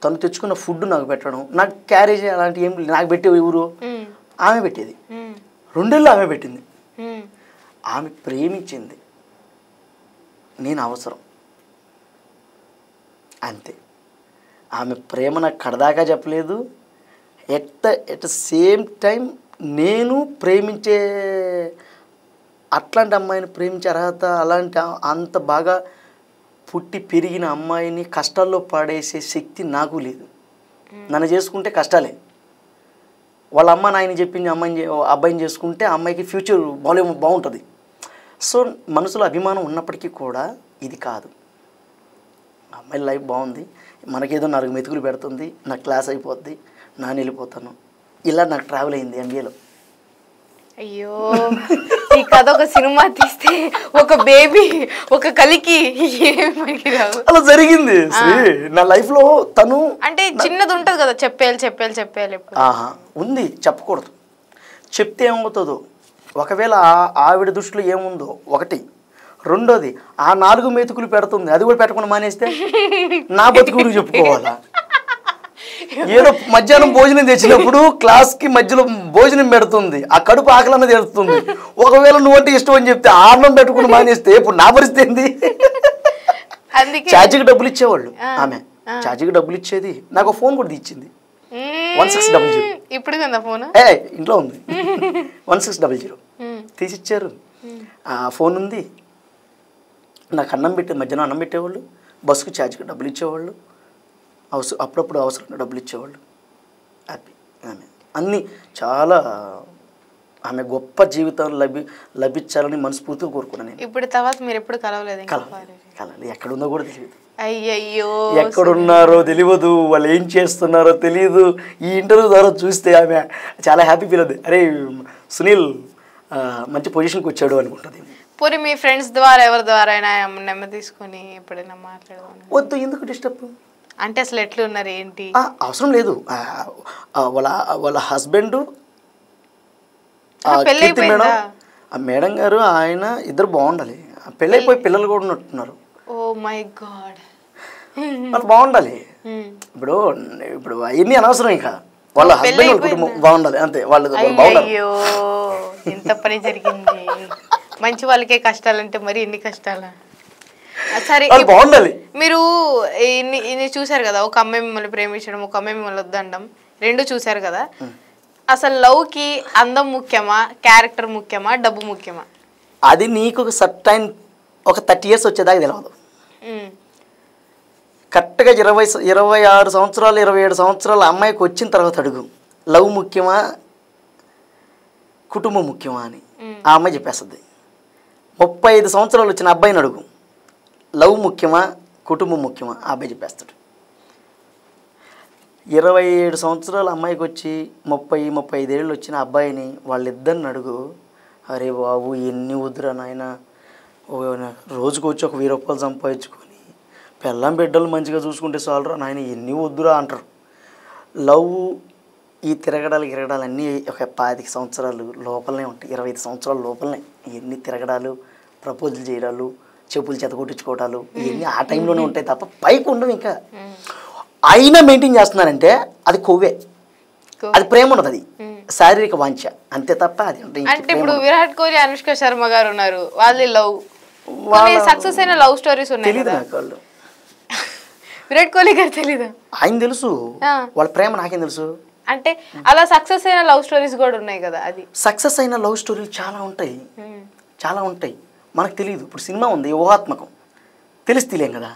తను తెచ్చుకున్న ఫుడ్ నాకు పెట్టడం, నాకు క్యారేజ్ అలాంటి ఏం నాకు పెట్టేవి ఎవరు ఆమె పెట్టేది. 2 ఏళ్ళు ఆమె పెట్టింది. ఆమె ప్రేమించింది, నేను అవసరం అంతే. ఆమె ప్రేమ నాకు కడదాకా చెప్పలేదు. ఎట్ ద సేమ్ టైం నేను ప్రేమించే అట్లాంటి అమ్మాయిని ప్రేమించే అర్హత అలాంటి అంత బాగా పుట్టి పెరిగిన అమ్మాయిని కష్టాల్లో పడేసే శక్తి నాకు లేదు. నన్ను చేసుకుంటే కష్టాలే. వాళ్ళ అమ్మ నాయన చెప్పింది అబ్బాయిని చేసుకుంటే అమ్మాయికి ఫ్యూచర్ బాగుంటుంది. సో మనసులో అభిమానం ఉన్నప్పటికీ కూడా ఇది కాదు. అమ్మాయి లైఫ్ బాగుంది, మనకేదో 4 మెతుకులు పెడుతుంది, నాకు క్లాస్ అయిపోద్ది, నాన్న వెళ్ళిపోతాను. ఇలా నాకు ట్రావెల్ అయింది MBAలో. అయ్యో, ఈ కథ ఒక సినిమా తీస్తే ఒక బేబీ ఒక కలికి అలా జరిగింది నా లైఫ్లో. తను అంటే చిన్నది ఉంటుంది కదా, చెప్పేయాలి ఉంది, చెప్పకూడదు. చెప్తే ఏమవుతుందో, ఒకవేళ ఆవిడ దృష్టిలో ఏముందో ఒకటి, రెండోది ఆ 4 మెతుకులు పెడుతుంది, అది కూడా పెట్టకుండా మానేస్తే నా బతుకు గురించి చెప్పుకోవాలా? ఏదో మధ్యాహ్నం భోజనం తెచ్చినప్పుడు క్లాస్కి మధ్యలో భోజనం పెడుతుంది, ఆ కడుపు ఆకలన్న తెడుతుంది. ఒకవేళ నువ్వంటే ఇష్టం అని చెప్తే అన్నం పెట్టుకుని మానేస్తే ఇప్పుడు నా పరిస్థితి ఏంది? ఛార్జీకి డబ్బులు ఇచ్చేవాళ్ళు, ఆమె ఛార్జీకి డబ్బులు ఇచ్చేది. నాకు ఫోన్ కూడా ఇచ్చింది 1600. ఇప్పుడు ఫోన్ ఇంట్లో ఉంది 1600 తీసిచ్చారు. ఆ ఫోన్ ఉంది. నాకు మధ్యాహ్నం అన్నం పెట్టేవాళ్ళు, బస్సుకు ఛార్జీకి డబ్బులు ఇచ్చేవాళ్ళు, అప్పుడప్పుడు అవసరం డబ్బులు ఇచ్చేవాళ్ళు. హ్యాపీ ఆమె. అన్నీ చాలా ఆమె గొప్ప జీవితం లభించాలని మనస్ఫూర్తిగా కోరుకున్నాను నేను. ఇప్పుడు తర్వాత మీరు ఎప్పుడు కలవలేదు? కలవాలి, ఎక్కడుందో కూడా తెలియదు. అయ్యయ్యో, ఎక్కడున్నారో తెలియదు, వాళ్ళు ఏం చేస్తున్నారో తెలియదు. ఈ ఇంటర్వ్యూ ద్వారా చూస్తే ఆమె చాలా హ్యాపీ ఫీల్ అవుతుంది. అరే సునీల్ మంచి పొజిషన్కి వచ్చాడు అనుకుంటుంది. పోనీ మీ ఫ్రెండ్స్ ద్వారా ఎవరి ద్వారా అయినా నెమ్మది తీసుకొని ఎప్పుడైనా మాట్లాడదాం? వద్దు, ఎందుకు డిస్టర్బ్? అంటే అసలు ఎట్లున్నారు ఏంటి? అవసరం లేదు. వాళ్ళ హస్బెండ్ మేడం గారు ఆయన ఇద్దరు బాగుండాలి. పెళ్ళైపోయి పిల్లలు కూడా ఉన్నట్టున్నారు. ఓ మై గాడ్, వాళ్ళు బాగుండాలి. ఇప్పుడు అవన్నీ అనవసరం. ఇంకా వాళ్ళ హస్బెండ్ వాళ్ళ కుటుంబం బాగుండాలి అంతే. వాళ్ళు బాగుండాలి. అయ్యో, ఇంత పని జరిగింది. మంచి వాళ్ళకే కష్టాలంటే మరి ఎన్ని కష్టాలా? సరే, బాగుండాలి. మీరు ఇన్ని చూసారు కదా, ఒక అమ్మాయి మిమ్మల్ని ప్రేమించడం, ఒక అమ్మాయి మిమ్మల్ని వద్దండం, 2 చూసారు కదా. అసలు లవ్కి అందం ముఖ్యమా, క్యారెక్టర్ ముఖ్యమా, డబ్బు ముఖ్యమా? అది నీకు ఒక సర్టైన్ ఒక 30 years వచ్చేదాకా తెలియదు. కరెక్ట్గా 26 సంవత్సరాలు 27 సంవత్సరాల అమ్మాయికి వచ్చిన తర్వాత అడుగు, లవ్ ముఖ్యమా కుటుంబం ముఖ్యమా అని. ఆ అమ్మాయి చెప్పేస్తుంది. 35 సంవత్సరాలు వచ్చిన అబ్బాయిని అడుగు, లవ్ ముఖ్యమా కుటుంబం ముఖ్యమా, ఆ అబ్బాయి చెప్పేస్తాడు. 27 సంవత్సరాల అమ్మాయికి వచ్చి 30-35 ఏళ్ళు వచ్చిన అబ్బాయిని వాళ్ళిద్దరిని అడుగు, అరే బాబు ఎన్ని వద్దురా నాయన, రోజుకు వచ్చి ఒక 1000 రూపాయలు సంపాదించుకొని పెళ్ళం బిడ్డలు మంచిగా చూసుకుంటే చాలరా నాయన, ఎన్ని వద్దురా అంటారు. లవ్ ఈ తిరగడాలు అన్నీ ఒక 25 సంవత్సరాలు లోపలనే ఉంటాయి, 25 సంవత్సరాల లోపలనే. ఇవన్నీ తిరగడాలు, ప్రపోజల్ చేయడాలు, చెప్పులు చెతకొట్టించుకోవడాలు ఇవన్నీ ఆ టైంలోనే ఉంటాయి తప్ప పైకి ఉండవు. ఇంకా అయినా మెయింటైన్ చేస్తున్నారంటే అది కొవ్వే, అది ప్రేమ ఉండదు, అది శారీరక వాంఛ అంతే తప్ప అది. అంటే ఇప్పుడు విరాట్ కోహ్లీ, అనుష్క శర్మ గారు ఉన్నారు, వాళ్ళ లవ్ సక్సెస్ అయిన లవ్ స్టోరీస్ ఉన్నాయి. తెలియదు నాకు వాళ్ళు. విరాట్ కోహ్లీ గారు తెలీదు? ఆయన తెలుసు, వాళ్ళ ప్రేమ నాకేం తెలుసు. అంటే అలా సక్సెస్ అయిన లవ్ స్టోరీస్ కూడా ఉన్నాయి కదా. అది సక్సెస్ అయిన లవ్ స్టోరీలు చాలా ఉంటాయి, చాలా ఉంటాయి, మనకు తెలియదు. ఇప్పుడు సినిమా ఉంది ఊహాత్మకం, తెలిసి తెలియం కదా.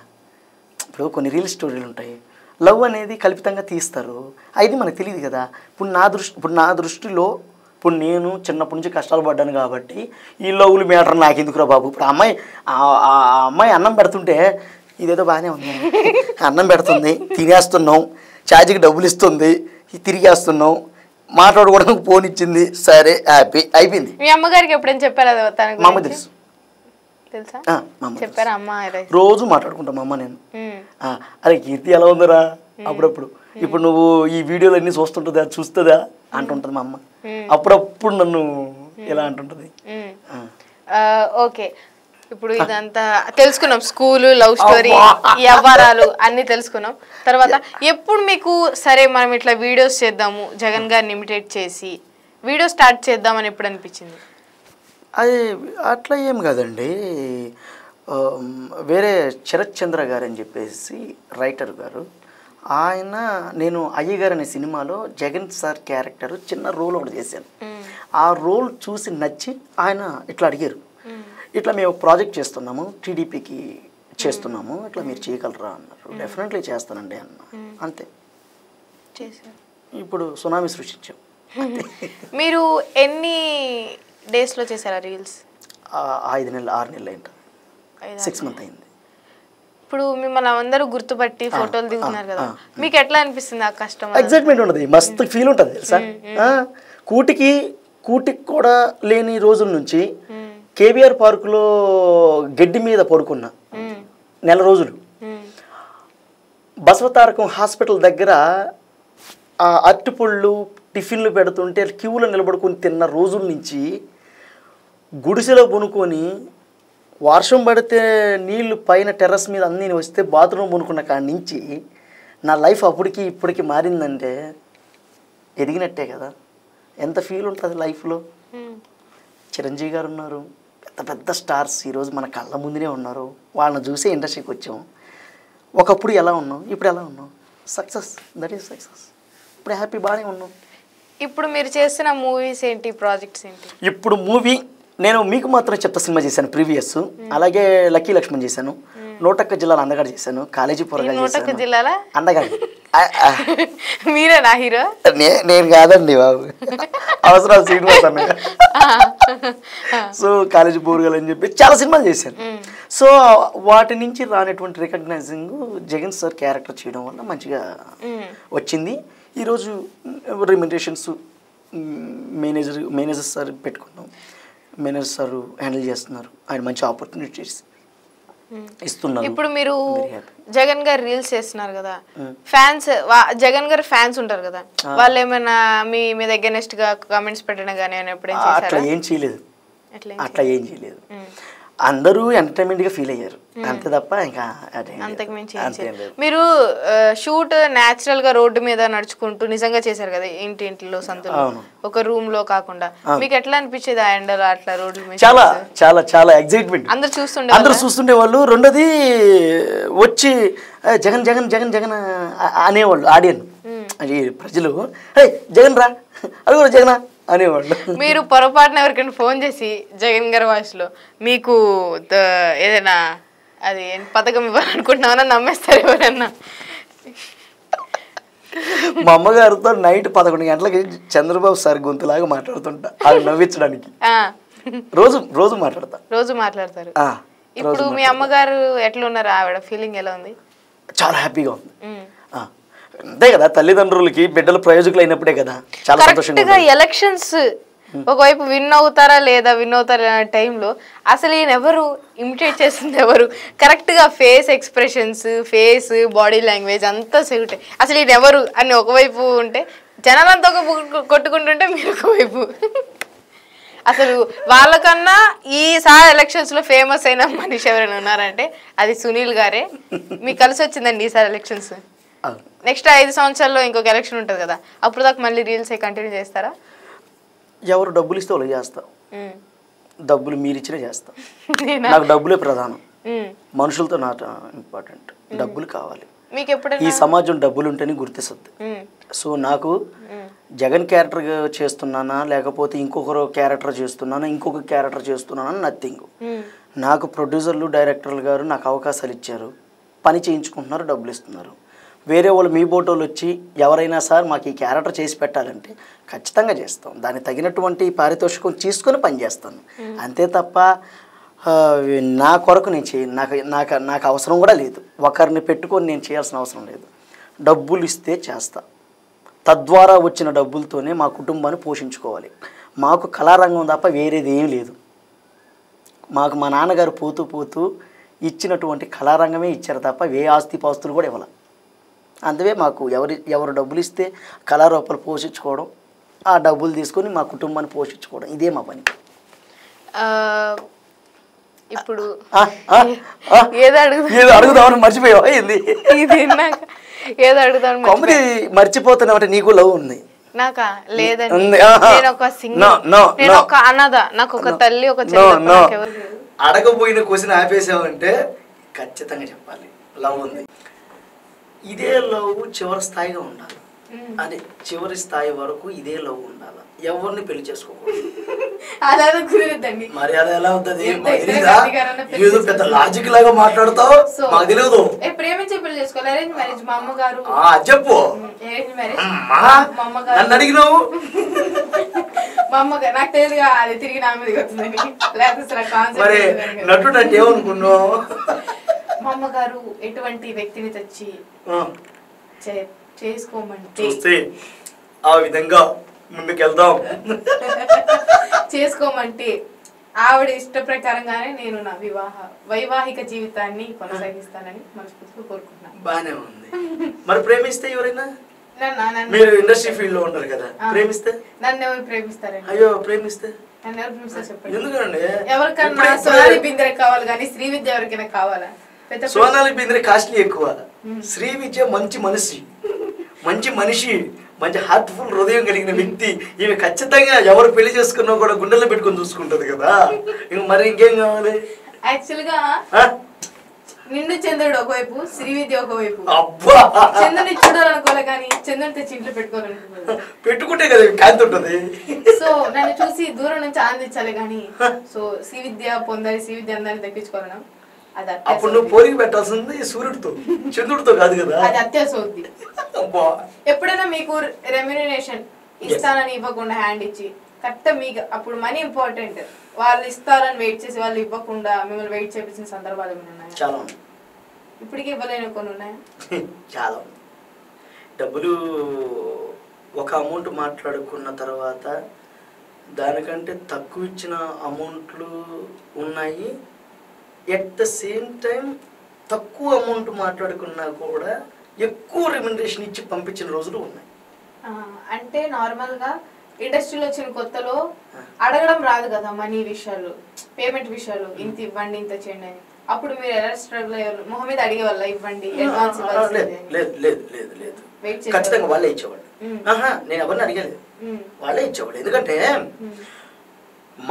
ఇప్పుడు కొన్ని రియల్ స్టోరీలు ఉంటాయి, లవ్ అనేది కల్పితంగా తీస్తారు, అది మనకు తెలియదు కదా. ఇప్పుడు నా దృష్టిలో ఇప్పుడు నేను చిన్నప్పటి నుంచి కష్టాలు పడ్డాను కాబట్టి ఈ లవ్లు మ్యాటర్ నాకు ఎందుకురా బాబు. ఇప్పుడు అమ్మాయి అన్నం పెడుతుంటే ఇదేదో బాగానే ఉంది, అన్నం పెడుతుంది, తినేస్తున్నాం, ఛార్జీకి డబ్బులు ఇస్తుంది, తిరిగేస్తున్నాం, మాట్లాడుకోవడానికి ఫోన్ ఇచ్చింది, సరే హ్యాపీ అయిపోయింది. మీ అమ్మగారికి ఎప్పుడైనా చెప్పారా? మా అమ్మ తెలుసు, తెలుసా? మా అమ్మ చెప్పారా అమ్మ? రోజు మాట్లాడుకుంటాం మా అమ్మ నేను. అరే కీర్తి ఎలా ఉందరా అప్పుడప్పుడు, ఇప్పుడు నువ్వు ఈ వీడియోలు అన్నీ చూస్తుంటుందా చూస్తుందా అంటుంటుంది మా అమ్మ. అప్పుడప్పుడు నన్ను ఎలా అంటుంటుంది. ఓకే, ఇప్పుడు ఇదంతా తెలుసుకున్నాం, స్కూలు, లవ్ స్టోరీ, వ్యవహారాలు అన్ని తెలుసుకున్నాం. తర్వాత ఎప్పుడు మీకు సరే మనం ఇట్లా వీడియోస్ చేద్దాము, జగన్ గారిని ఇమిటేట్ చేసి వీడియో స్టార్ట్ చేద్దామని ఎప్పుడు అనిపించింది? అది అట్లా ఏం కాదండి, వేరే శరత్ చంద్ర గారు అని చెప్పేసి రైటర్ గారు, ఆయన నేను అయ్యగారు అనే సినిమాలో జగన్ సార్ క్యారెక్టర్ చిన్న రోల్ ఒకటి చేశాను. ఆ రోల్ చూసి నచ్చి ఆయన ఇట్లా అడిగారు, ఇట్లా మేము ప్రాజెక్ట్ చేస్తున్నాము, టీడీపీకి చేస్తున్నాము, ఇట్లా మీరు చేయగలరా అన్నారు. డెఫినెట్లీ చేస్తానండి అన్న, అంతే. ఇప్పుడు సునామీ సృష్టించాం. మీరు ఎన్ని డేస్లో చేశారా రీల్స్? 5 నెలలు 6 నెలలు అయింది, 6 మంత్ అయింది. ఇప్పుడు మిమ్మల్ని అందరూ గుర్తుపట్టి ఫోటోలు దిగుతున్నారు కదా, మీకు ఎట్లా అనిపిస్తుంది? ఆ కష్టం ఎగ్జైట్మెంట్ ఉంటుంది, మస్తు ఫీల్ ఉంటుంది తెలుసా. కూటికి కూడా లేని రోజుల నుంచి కేబీఆర్ పార్కులో గడ్డి మీద పడుకున్నా నెల రోజులు. బసవతారకం హాస్పిటల్ దగ్గర ఆ అరటిపళ్ళు టిఫిన్లు పెడుతుంటే క్యూలో నిలబడుకొని తిన్న రోజుల నుంచి, గుడిసెలో కొనుక్కొని వర్షం పడితే నీళ్లు పైన టెర్రస్ మీద అన్నీ వస్తే బాత్రూమ్ కొనుక్కున్న కాడి నుంచి నా లైఫ్ అప్పటికి ఇప్పటికి మారిందంటే ఎదిగినట్టే కదా. ఎంత ఫీల్ ఉంటుంది లైఫ్లో. చిరంజీవి గారు ఉన్నారు, పెద్ద పెద్ద స్టార్స్ ఈరోజు మన కళ్ళ ముందునే ఉన్నారు. వాళ్ళని చూసే ఇండస్ట్రీకి వచ్చాం. ఒకప్పుడు ఎలా ఉన్నాం, ఇప్పుడు ఎలా ఉన్నాం. Success, that is success. ఇప్పుడు హ్యాపీ, బాగానే ఉన్నాం. ఇప్పుడు మీరు చేస్తున్న మూవీస్ ఏంటి, ప్రాజెక్ట్స్ ఏంటి? ఇప్పుడు మూవీ నేను మీకు మాత్రం చెప్తా సినిమా చేశాను ప్రీవియస్, అలాగే లక్కీ లక్ష్మణ్ చేశాను, నూటొక్క జిల్లాలో అందగాడు చేశాను, కాలేజీ పొరగాడు చేశాను. జిల్లాలో అందగాడు మీరేనా హీరో? నేను కాదండి బాబు, అవసరాలు శ్రీనివాస్ అన్నగా. సో కాలేజీ పోరుగాలు అని చెప్పి చాలా సినిమాలు చేశాను. సో వాటి నుంచి రానటువంటి రికగ్నైజింగ్ జగన్ సార్ క్యారెక్టర్ చేయడం వల్ల మంచిగా వచ్చింది. ఈరోజు రెమ్యునరేషన్స్ మేనేజర్ సార్ పెట్టుకున్నాం, మేనేజర్ సార్ హ్యాండిల్ చేస్తున్నారు, ఆయన మంచి ఆపర్చునిటీస్ ఇస్తున్నారు. ఇప్పుడు మీరు జగన్ గారు రీల్స్ చేస్తున్నారు కదా, ఫ్యాన్స్ జగన్ గారు ఫ్యాన్స్ ఉంటారు కదా, వాళ్ళు ఏమైనా మీ మీద అగైనెస్ట్ గా కామెంట్స్ పెట్టడం కానీ ఎప్పుడైనా చేశారా? అట్లా ఏం చేయలేదు. అందరూ ఎంటర్టైన్మెంట్గా ఫీల్ అయ్యారు అంతే తప్ప ఇంకా అంతకు మించి. మీరు షూట్ న్యాచురల్ గా రోడ్డు మీద నడుచుకుంటూ నిజంగా చేశారు కదా, ఇంటింటిలో సంతలో, ఒక రూమ్ లో కాకుండా. మీకు ఎట్లా అనిపించేది ఆ ఎండలో అట్లా రోడ్ల మీద? చాలా చాలా చాలా ఎగ్జైట్మెంట్. అందరు చూస్తుండే వాళ్ళు. రెండోది వచ్చి జగన్ జగన్ జగన్ జగన్ అనేవాళ్ళు, ఆడియన్ ప్రజలు, జగన్ రా అది కూడా జగనా అనేవాళ్ళు. మీరు పొరపాటున ఎవరికైనా ఫోన్ చేసి జగన్ గారి వాయిస్ లో మీకు ఏదైనా అది పథకం ఇవ్వాలనుకుంటున్నామన్నా నమ్మేస్తారు ఎవరన్నా? మా అమ్మగారితో నైట్ 11 గంటలకి చంద్రబాబు సార్ గొంతులాగా మాట్లాడుతుంటా, అది నవ్వించడానికి. రోజు మాట్లాడతారు. ఇప్పుడు మీ అమ్మగారు ఎట్లా ఉన్నారు, ఆవిడ ఫీలింగ్ ఎలా ఉంది? చాలా హ్యాపీగా ఉంది. అంతే కదా, తల్లిదండ్రులకి బిడ్డలు ప్రయోజకులు అయినప్పుడే కదా చాలా సంతోషంగా. ఎలక్షన్స్ ఒకవైపు విన్ అవుతారా అనే టైంలో అసలు ఈయన ఎవరు ఇమిటేట్ చేస్తుంది, ఎవరు కరెక్ట్ గా face expressions, face body language అంతా సెట్, అసలు ఈయన ఎవరు అని ఒకవైపు ఉంటే, జనాలంతా ఒక కొట్టుకుంటుంటే మీరు ఒకవైపు. అసలు వాళ్ళకన్నా ఈసారి ఎలక్షన్స్ లో ఫేమస్ అయిన మనిషి ఎవరైనా ఉన్నారంటే అది సునీల్ గారే. మీకు కలిసి వచ్చిందండి ఈసారి ఎలక్షన్స్. నెక్స్ట్ 5 సంవత్సరాల్లో ఇంకొక ఎలక్షన్ ఉంటుంది కదా, అప్పుడు దాకా మళ్ళీ రీల్స్ కంటిన్యూ చేస్తారా? ఎవరు డబ్బులు ఇస్తే వాళ్ళు చేస్తాం, డబ్బులు మీరు ఇచ్చినా చేస్తాం. నాకు డబ్బులే ప్రధానం, మనుషులతో నాకు ఇంపార్టెంట్. డబ్బులు కావాలి, మీకు ఎప్పుడైనా ఈ సమాజం డబ్బులు ఉంటేనే గుర్తిస్తుంది. సో నాకు జగన్ క్యారెక్టర్ చేస్తున్నానా లేకపోతే ఇంకొకరు క్యారెక్టర్ చేస్తున్నానా ఇంకొక క్యారెక్టర్ చేస్తున్నానా నథింగ్. నాకు ప్రొడ్యూసర్లు డైరెక్టర్లు గారు నాకు అవకాశాలు ఇచ్చారు, పని చేయించుకుంటున్నారు, డబ్బులు ఇస్తున్నారు. వేరే వాళ్ళు మీ బోటోలు వచ్చి ఎవరైనా సార్ మాకు ఈ క్యారెక్టర్ చేసి పెట్టాలంటే ఖచ్చితంగా చేస్తాం, దానికి తగినటువంటి పారితోషికం తీసుకొని పనిచేస్తాను. అంతే తప్ప నా కొరకు నేను చేయను, నాకు అవసరం కూడా లేదు. ఒకరిని పెట్టుకొని నేను చేయాల్సిన అవసరం లేదు. డబ్బులు ఇస్తే చేస్తా, తద్వారా వచ్చిన డబ్బులతోనే మా కుటుంబాన్ని పోషించుకోవాలి. మాకు కళారంగం తప్ప వేరేది ఏం లేదు. మాకు మా నాన్నగారు పోతూ పోతూ ఇచ్చినటువంటి కళారంగమే ఇచ్చారు తప్ప ఏ ఆస్తిపాస్తులు కూడా ఇవ్వాలి. అందుకే మాకు ఎవరు డబ్బులు ఇస్తే కళారూపాలు పోషించుకోవడం, ఆ డబ్బులు తీసుకొని మా కుటుంబాన్ని పోషించుకోవడం, ఇదే మా పని. ఇప్పుడు ఏదో అడుగుదామని మర్చిపోయావా ఏంది? ఏదో అడుగుదాం కొమ్మది మర్చిపోతున్నావు అంటే నీకు లవ్ ఉంది. నాకా లేదండి, నేను ఒక సింగిల్, నేను ఒక అనాథ, నాకు ఒక తల్లి ఒక చెల్లి. అడగబోయిన క్వశ్చన్ ఆపేసావంటే ఖచ్చితంగా చెప్పాలి, లవ్ ఉంది. ఇదే లవ్ చివరి స్థాయిగా ఉండాలి. అదే చివరి స్థాయి వరకు ఇదే లవ్ ఉండాలి. ఎవరిని పెళ్లి చేసుకోకూడదు. మరి అది ఎలా అవుతుంది? ఏదో పెద్ద లాజిక్ లాగా మాట్లాడతావు, మాకు తెలియదు. ప్రేమించే పెళ్లి చేసుకోవాలి. అరేంజ్ మ్యారేజ్ మా అమ్మగారు చెప్పు. నన్ను అడిగినావు. మా అమ్మగారు నాకు తెలియదుగా, అది తిరిగి నా మీదకి వస్తుందని. మరి నటుడు అంటే ఏమనుకున్నావు? మా అమ్మగారు ఎటువంటి వ్యక్తిని తెచ్చి చేసుకోమంటే ఆ విధంగా ముందుకు వెళ్దాం. చేసుకోమంటే ఆవిడ ఇష్ట ప్రకారంగానే నేను నా వైవాహిక జీవితాన్ని కొనసాగిస్తానని మనస్ఫూర్తిగా కోరుకుంటున్నాను. బానే ఉంది. మరి ప్రేమిస్తే ఎవరైనా, మీరు ఇండస్ట్రీ ఫీల్డ్ లో ఉంటారు కదా, ప్రేమిస్తే నన్ను ఎవరు ప్రేమిస్తారండి? అయ్యో ప్రేమిస్తే నన్ను ఎవరు ప్రేమిస్తారు చెప్పండి? ఎందుకండి? ఎవరికన్నా సోనాలి బింద్రే కావాలి కానీ శ్రీ విద్య ఎవరికైనా కావాలా? సోనాలి బింద్రే కాస్ట్లీ ఎక్కువ, శ్రీ విద్య మంచి మనిషి, మంచి హార్ట్ఫుల్ హృదయం కలిగిన వ్యక్తి. ఈమె ఖచ్చితంగా ఎవరు పెళ్లి చేసుకున్నా కూడా గుండెల్లో పెట్టుకొని చూసుకుంటది కదా. ఇంక మరి ఇంకేం కావాలి? యాక్చువల్ గా నిండు చంద్రుడు ఒకవైపు, శ్రీ విద్య ఒకవైపు. అబ్బా, చంద్రుని చూడాలనుకోలే కానీ చంద్రుని తెచ్చి ఇంట్లో పెట్టుకోవాలనుకుంటున్నాను. పెట్టుకుంటే కదా కాంతి ఉంటది. సో నన్ను చూసి దూరం నుంచి ఆనందించాలి కానీ సో శ్రీ విద్య పొందాలి, శ్రీ విద్య అందాన్ని దక్కించుకోవాలన్నా అప్పుడు నువ్వు పోలికి పెట్టాల్సింది సూర్యుడితో, చంద్రుడితో కాదు కదా. అది అత్యాసోద్ది. ఎప్పుడైనా మీకు రెమ్యునరేషన్ ఇస్తానని ఇవ్వకుండా హ్యాండ్ ఇచ్చి కరెక్ట్ మీకు అప్పుడు మనీ ఇంపార్టెంట్, వాళ్ళు ఇస్తారని వెయిట్ చేసి వాళ్ళు ఇవ్వకుండా మిమ్మల్ని వెయిట్ చేపించిన సందర్భాలు ఏమైనా ఉన్నాయా? చాలా ఉన్నాయి. ఇప్పటికీ ఇవ్వలేని కొన్ని ఉన్నాయా? చాలా. డబ్బులు ఒక అమౌంట్ మాట్లాడుకున్న తర్వాత దానికంటే తక్కువ ఇచ్చిన అమౌంట్లు ఉన్నాయి. ఎట్ ద సేమ్ టైం తక్కువ అమౌంట్ మాట్లాడుకున్నా కూడా ఎక్కువ రెమ్యునరేషన్ ఇచ్చి పంపించిన రోజులు ఉన్నాయి. అంటే నార్మల్గా ఇండస్ట్రీలో వచ్చిన కొత్తలో అడగడం రాదు కదా మనీ విషయాలు, పేమెంట్ విషయాలు, ఇంత ఇవ్వండి ఇంత చేయండి అని. అప్పుడు మీరు ఎలా స్ట్రగుల్ అయ్యారు? మొహం మీద అడిగే వల్ల ఇవ్వండి అడ్వాన్స్ ఖచ్చితంగా వాళ్ళే ఇచ్చేవాళ్ళు. నేను ఎవరిని అడిగలేదు, వాళ్ళే ఇచ్చేవాళ్ళు. ఎందుకంటే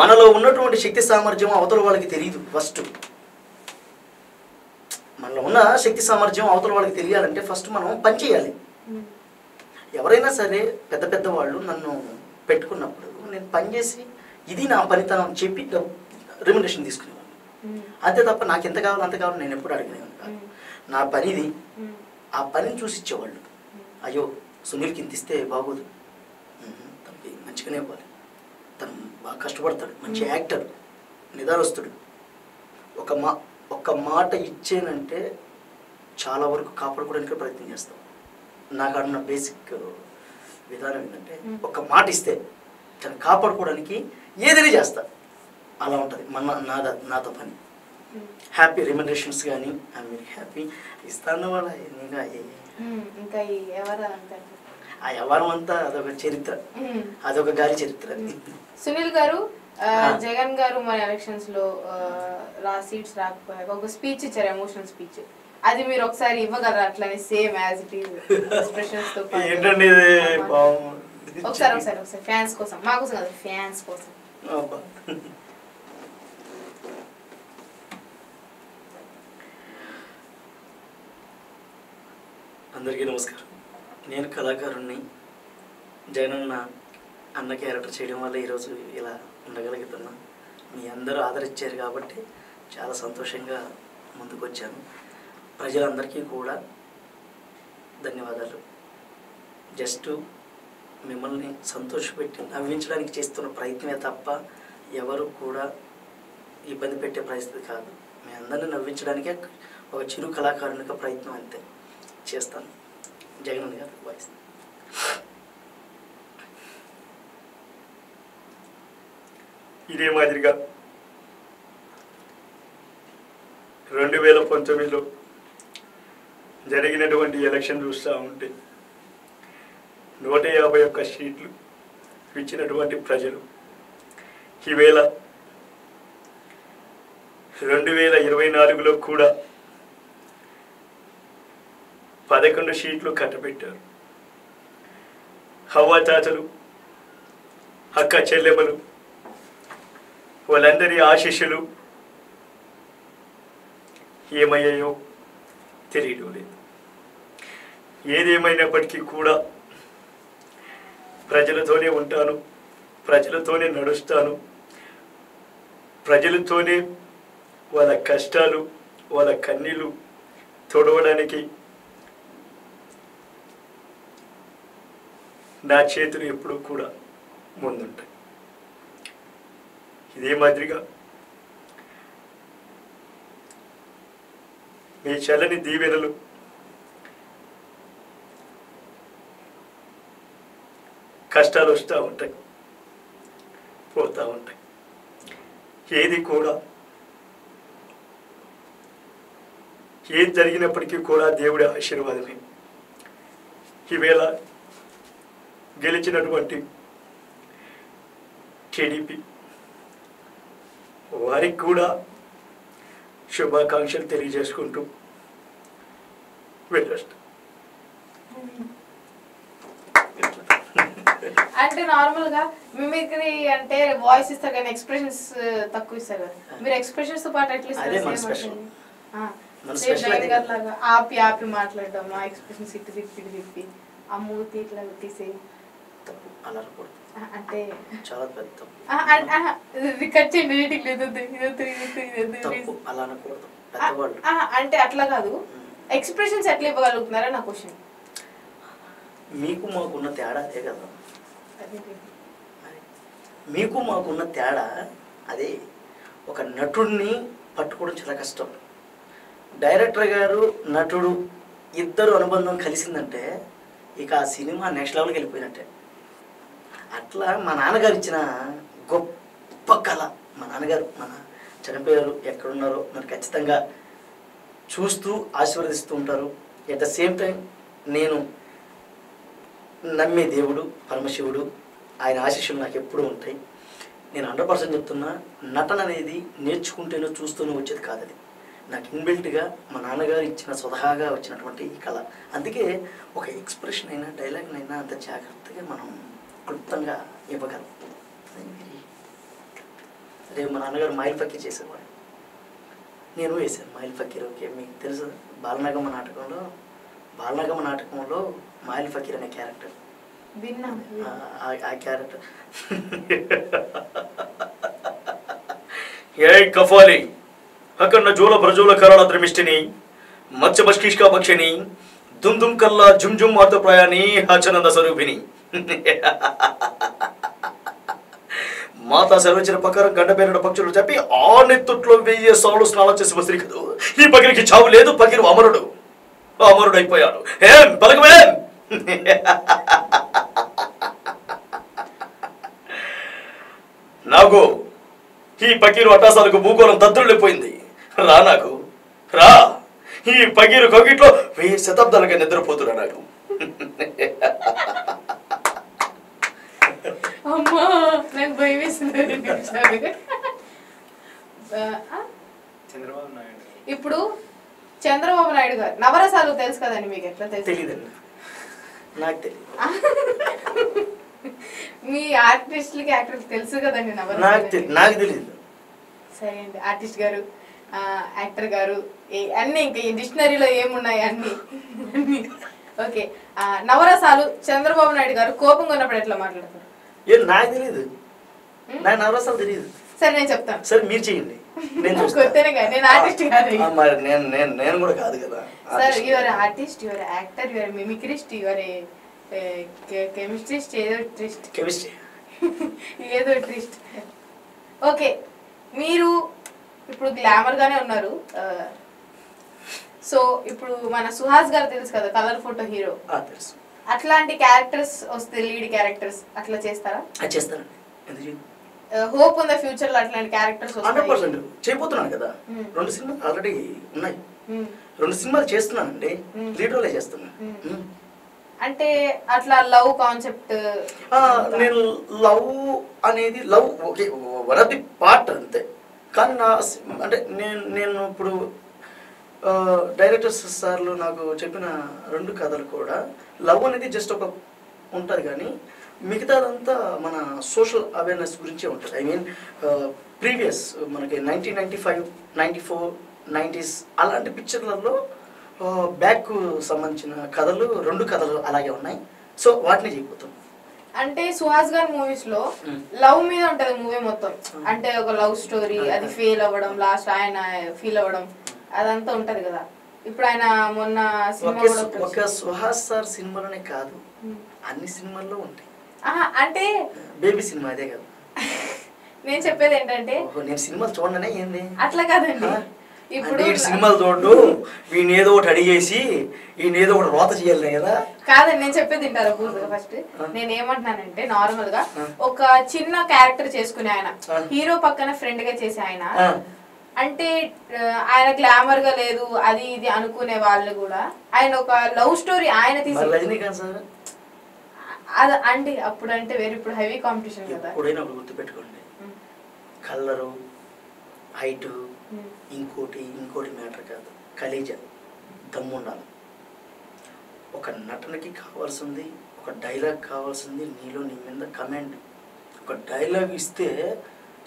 మనలో ఉన్నటువంటి శక్తి సామర్థ్యం అవతల వాళ్ళకి తెలియదు. ఫస్ట్ మనలో ఉన్న శక్తి సామర్థ్యం అవతల వాళ్ళకి తెలియాలంటే ఫస్ట్ మనం పని చేయాలి. ఎవరైనా సరే పెద్ద వాళ్ళు నన్ను పెట్టుకున్నప్పుడు నేను పనిచేసి ఇది నా పనితనం చెప్పి రెమ్యునరేషన్ తీసుకునేవాడిని. అంతే తప్ప నాకు ఎంత కావాలో అంత కావాలో నేను ఎప్పుడు అడిగినాను కాదు. నా పనిది, ఆ పనిని చూసి ఇచ్చేవాళ్ళు. అయ్యో సునీల్కి ఇంత ఇస్తే బాగోదు, తనకి మంచిగానే ఇవ్వాలి, తను బాగా కష్టపడతాడు, మంచి యాక్టర్, నిదారస్తుడు, ఒక్క మాట ఇచ్చేనంటే చాలా వరకు కాపాడుకోవడానికి ప్రయత్నం చేస్తాం. నాకు అన్న బేసిక్ విధానం ఏంటంటే ఒక్క మాట ఇస్తే తను కాపాడుకోవడానికి ఏదైనా చేస్తా. అలా ఉంటుంది నాతో పని. హ్యాపీ రెమ్యునరేషన్స్ కానీ ఐఎమ్ వెరీ హ్యాపీ. ఇస్తాను వాళ్ళ ఇంకా ఆ వ్యవహారం అంతా అదొక చరిత్ర, అదొక గాలి చరిత్ర. సునీల్ గారు, జగన్ గారు మన ఎలక్షన్స్ లో సీట్స్ రాకపోయాక ఒక స్పీచ్ ఇచ్చారు, ఎమోషనల్ స్పీచ్. అది మీరు ఒకసారి ఇవ్వగలరా? అట్లనే same as it is expressions తో ఏంటండి ఒకసారి ఫ్యాన్స్ కోసం, మా కోసం కాదు, ఫ్యాన్స్ కోసం. అందరికీ నమస్కారం. నేను కళాకారుణ్ణి. జగన్ అన్న క్యారెక్టర్ చేయడం వల్ల ఈరోజు ఇలా ఉండగలుగుతున్నా. మీ అందరూ ఆదరించారు కాబట్టి చాలా సంతోషంగా ముందుకు వచ్చాను. ప్రజలందరికీ కూడా ధన్యవాదాలు. జస్ట్ మిమ్మల్ని సంతోషపెట్టి నవ్వించడానికి చేస్తున్న ప్రయత్నమే తప్ప ఎవరు కూడా ఇబ్బంది పెట్టే పరిస్థితి కాదు. మీ అందరినీ నవ్వించడానికే ఒక చిరు కళాకారునిగా ప్రయత్నం అంతే చేస్తాను. జగన్ గారు వాయిస్. ఇదే మాదిరిగా 2019లో జరిగినటువంటి ఎలక్షన్ చూస్తూ ఉంటే 151 సీట్లు ఇచ్చినటువంటి ప్రజలు ఈవేళ 2024లో కూడా 11 సీట్లు కట్టబెట్టారు. హవ్వాచాచలు, అక్క చెల్లెమ్మలు, వాళ్ళందరి ఆశీస్సులు ఏమయ్యాయో తెలియడం లేదు. ఏదేమైనప్పటికీ కూడా ప్రజలతోనే ఉంటాను, ప్రజలతోనే నడుస్తాను, ప్రజలతోనే వాళ్ళ కష్టాలు వాళ్ళ కన్నీళ్ళు తొడవడానికి నా చేతులు ఎప్పుడూ కూడా ముందుంటాయి. ఇదే మాదిరిగా మీ చల్లని దీవెనలు కష్టాలు వస్తూ ఉంటాయి, పోతూ ఉంటాయి. ఏది కూడా ఏది జరిగినప్పటికీ కూడా దేవుడి ఆశీర్వాదమే. ఈవేళ గెలిచినటువంటి టీడీపీ వారికి కూడా శుభాకాంక్షలు తెలియజేసుకుంటూ వెళ్ళొస్తాం. అంటే నార్మల్ గా మిమిక్రీ అంటే వాయిస్ ఇస్తారు కానీ ఎక్స్ప్రెషన్స్ తక్కువ ఇస్తారు కదా, మీరు ఎక్స్ప్రెషన్స్ తో పాటు ఎట్లా ఇస్తారు? లాగా ఆపి ఆపి మాట్లాడడం, ఆ ఎక్స్ప్రెషన్స్ ఇటు తిప్పి ఇటు తిప్పి ఆ మూతి ఇట్లా తీసే అంటే చాలా పెద్ద కట్ చేయండి. అంటే అట్లా కాదు, ఎక్స్ప్రెషన్స్ ఎట్లా ఇవ్వగలుగుతున్నారా నా క్వశ్చన్. మీకు మాకున్న తేడా అదే కదా, మీకు మాకున్న తేడా అదే. ఒక నటుడిని పట్టుకోవడం చాలా కష్టం. డైరెక్టర్ గారు నటుడు ఇద్దరు అనుబంధం కలిసిందంటే ఇక ఆ సినిమా నెక్స్ట్ లెవెల్కి వెళ్ళిపోయినట్టే. అట్లా మా నాన్నగారు ఇచ్చిన గొప్ప కళ. మా నాన్నగారు మన చనిపోయారు, ఎక్కడున్నారో నన్ను ఖచ్చితంగా చూస్తూ ఆశీర్వదిస్తూ ఉంటారు. ఎట్ ద సేమ్ టైం నేను నమ్మే దేవుడు పరమశివుడు, ఆయన ఆశీస్సులు నాకు ఎప్పుడూ ఉంటాయి. నేను 100% చెప్తున్నా, నటన అనేది నేర్చుకుంటేనో చూస్తూనే వచ్చేది కాదది. నాకు ఇన్బిల్ట్గా మా నాన్నగారు ఇచ్చిన స్వతహాగా వచ్చినటువంటి ఈ కళ. అందుకే ఒక ఎక్స్ప్రెషన్ అయినా డైలాగ్నైనా అంత జాగ్రత్తగా మనం క్లుప్తంగా ఇవ్వగలం. రేపు మా నాన్నగారు మైల్ ఫకీర్ చేసేవాడు, నేను వేసాను మైల్ ఫకీర్. ఓకే, మీకు తెలుసు బాలనాగమ్మ నాటకంలో మైల్ ఫకీర్ అనే క్యారెక్టర్, ఆ క్యారెక్టర్ ఏ కఫాలి అక్కడ జోల ప్రజోల కరాళ ద్రమిష్టిని మత్స్య మష్కిష్క భక్షిణి దుమ్ దుమ్ కల్లా జుమ్ జుమ్ మాతృప్రాయాని హచనంద స్వరూపిణి మాతా సర్వచన ప్రకారం గండబేరుడ పక్షులు చెప్పి ఆ నెత్తుట్లో 1000 సార్లు స్నానం చేసి వస్తుంది కదూ. ఈ పగిరికి చావు లేదు, పగిరు అమరుడు అయిపోయాడు. ఏం పలకమేం నాకు ఈ పకీరు అటాసాలకు భూగోళం దద్దులైపోయింది. రా నాకు రా, ఈ పకీరు కొగిట్లో 1000 శతాబ్దాలుగా నిద్రపోతున్నా నాకు. అమ్మా నాకు భయం వేసింది. ఇప్పుడు చంద్రబాబు నాయుడు గారు నవరసాలు తెలుసు కదండి, మీకు ఎట్లా తెలియదండి? నాకు తెలియదు. మీ ఆర్టిస్టులకి యాక్టర్కి తెలుసు కదండి నవరసాలు? నాకు తెలియదు. సరే అండి, ఆర్టిస్ట్ గారు యాక్టర్ గారు అన్ని ఇంకా ఈ డిక్షనరీలో ఏమున్నాయి అన్ని. ఓకే, నవరసాలు చంద్రబాబు నాయుడు గారు కోపంగా ఉన్నప్పుడు ఎట్లా మాట్లాడతారు? నాకు తెలియదు, నాకు నవరసాలు తెలియదు. సరే నేను చెప్తాను. సరే మీరు చేయండి, నేను ఆర్టిస్ట్ కాదు. నేను కూడా కాదు కదా. Sir your artist, your actor, your mimicrist, your chemistrist, ఏదో ట్రిస్ట్. ఓకే, మీరు ఇప్పుడు గ్లామర్ గానే ఉన్నారు. సో ఇప్పుడు మన సుహాస్ గారు తెలుసు కదా, కలర్ ఫోటో హీరో. అట్లాంటి క్యారెక్టర్స్ వస్తే లీడ్ క్యారెక్టర్స్ అట్లా చేస్తారా? చేస్తానండి. ఎందుకు హోప్ ఉందా ఫ్యూచర్ లో అట్లాంటి క్యారెక్టర్స్ 100% చేయబోతున్నాను కదా. 2 సినిమాలు ఆల్రెడీ ఉన్నాయి. 2 సినిమాలు చేస్తున్నానండి, లీడ్ రోలే చేస్తున్నాను. అంటే అట్లా లవ్ కాన్సెప్ట్ నేను లవ్ అనేది love okay one of the part అంతే. కానీ అంటే నేను ఇప్పుడు డైరెక్టర్స్ సార్లు నాకు చెప్పిన 2 కథలు కూడా లవ్ అనేది జస్ట్ ఒక ఉంటుంది, కానీ మిగతాదంతా మన సోషల్ అవేర్నెస్ గురించే ఉంటుంది. ఐ మీన్ ప్రీవియస్ మనకి 1995, 94, 90s అలాంటి పిక్చర్లలో బ్యాక్ సంబంధించిన కథలు 2 కథలు అలాగే ఉన్నాయి. సో వాటిని చేయబోతాం. అంటే సుహాస్ గారి మూవీస్ లో లవ్ మీద ఉంటది మూవీ మొత్తం. అంటే ఒక లవ్ స్టోరీ, అది ఫెయిల్ అవ్వడం, లాస్ట్ ఆయన ఫీల్ అవ్వడం, అదంతా ఉంటది కదా. ఇప్పుడు ఆయన మొన్న ఒక సుహాస్ సార్ సినిమాలోనే కాదు, అన్ని సినిమాల్లో ఉంటాయి. అంటే బేబీ సినిమా అదే కదా. నేను చెప్పేది ఏంటంటే నేను సినిమాలు చూడనే ఏంది అట్లా కాదండి. ఇప్పుడు సినిమాలు చూడు, వీడిని ఏదో ఒకటి అడిగేసి ఈయన ఏదో ఒకటి రోత చేయాలి కదా. కాదండి, నేను చెప్పేది తింటారు పూర్తిగా. ఫస్ట్ నేను ఏమంటున్నానంటే నార్మల్ గా ఒక చిన్న క్యారెక్టర్ చేసుకునే ఆయన, హీరో పక్కన ఫ్రెండ్ గా చేసే ఆయన, అంటే ఆయన గ్లామర్ గా లేదు అది ఇది అనుకునే వాళ్ళు కూడా ఆయన ఒక లవ్ స్టోరీ ఆయన తీసి రజనీకాంత్ సార్ అది అండి. అప్పుడు అంటే వేరు, ఇప్పుడు హెవీ కాంపిటీషన్ కదా. ఎప్పుడైనా గుర్తుపెట్టుకోండి, కలరు, హైటు, ఇంకోటి మ్యాటర్ కాదు, కలేజా దమ్ము ఉండాలి. ఒక నటనకి కావాల్సింది ఒక డైలాగ్ కావాల్సింది, నీలో నీ మీద కమెంట్. ఒక డైలాగ్ ఇస్తే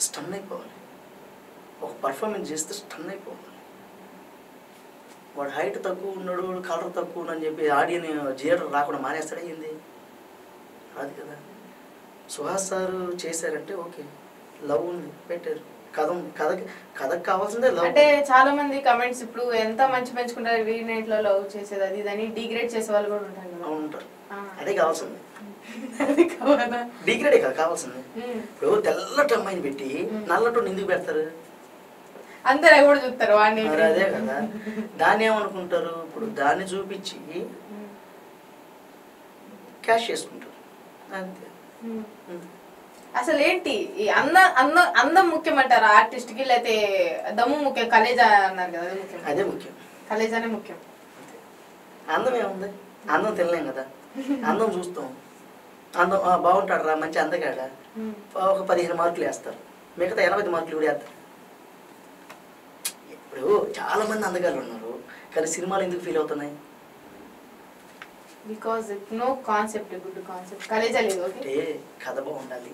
స్టన్ అయిపోవాలి, ఒక పర్ఫార్మెన్స్ చేస్తే స్టన్ అయిపోవాలి. వాడు హైట్ తక్కువ ఉన్నాడు, కలర్ తక్కువ అని చెప్పి ఆడియన్ థియేటర్ రాకుండా మానేస్తాడే ఏంది? అది కదా. సుహాస్ సార్ చేశారంటే ఓకే, లవ్ ఉంది పెట్టారు, కథకు కావాల్సిందే లవ్. అంటే చాలా మంది కమెంట్స్ ఇప్పుడు ఎంత మంచి పెంచుకుంటారు వీడినైట్లో లవ్ చేసేది అది దాన్ని డిగ్రేడ్ చేసే వాళ్ళు కూడా ఉంటారు కదా. ఉంటారు, అదే కావాల్సింది. డిగ్రేడే కదా కావాల్సింది. ఇప్పుడు తెల్లటి అమ్మాయిని పెట్టి నల్లటోని ఎందుకు పెడతారు? అందరు కూడా చూస్తారు వాడిని. అదే కదా, దాన్ని ఏమనుకుంటారు? ఇప్పుడు దాన్ని చూపించి క్యాష్ చేసుకుంటారు అంతే. అసలు ఏంటి ఈ అందం ముఖ్యం అంటారా ఆర్టిస్ట్ కి, లేకపోతే దమ్ము ముఖ్యం? కలేజా అన్నారు కదా, అదే ముఖ్యం. కలేజానే ముఖ్యం. అందం ఏముంది? అందం తినలేం కదా, అందం చూస్తాం. అందం బాగుంటాడు రా, మంచి అందగాడ, ఒక 15 మార్కులు వేస్తారు, మిగతా 80 మార్కులు కూడా వేస్తారు. ఇప్పుడు చాలా మంది అందగాళ్ళు ఉన్నారు, కానీ సినిమాలు ఎందుకు ఫీల్ అవుతున్నాయి? Because no concept, good concept. కలేజా లేదు. అంటే కథ బాగుండాలి,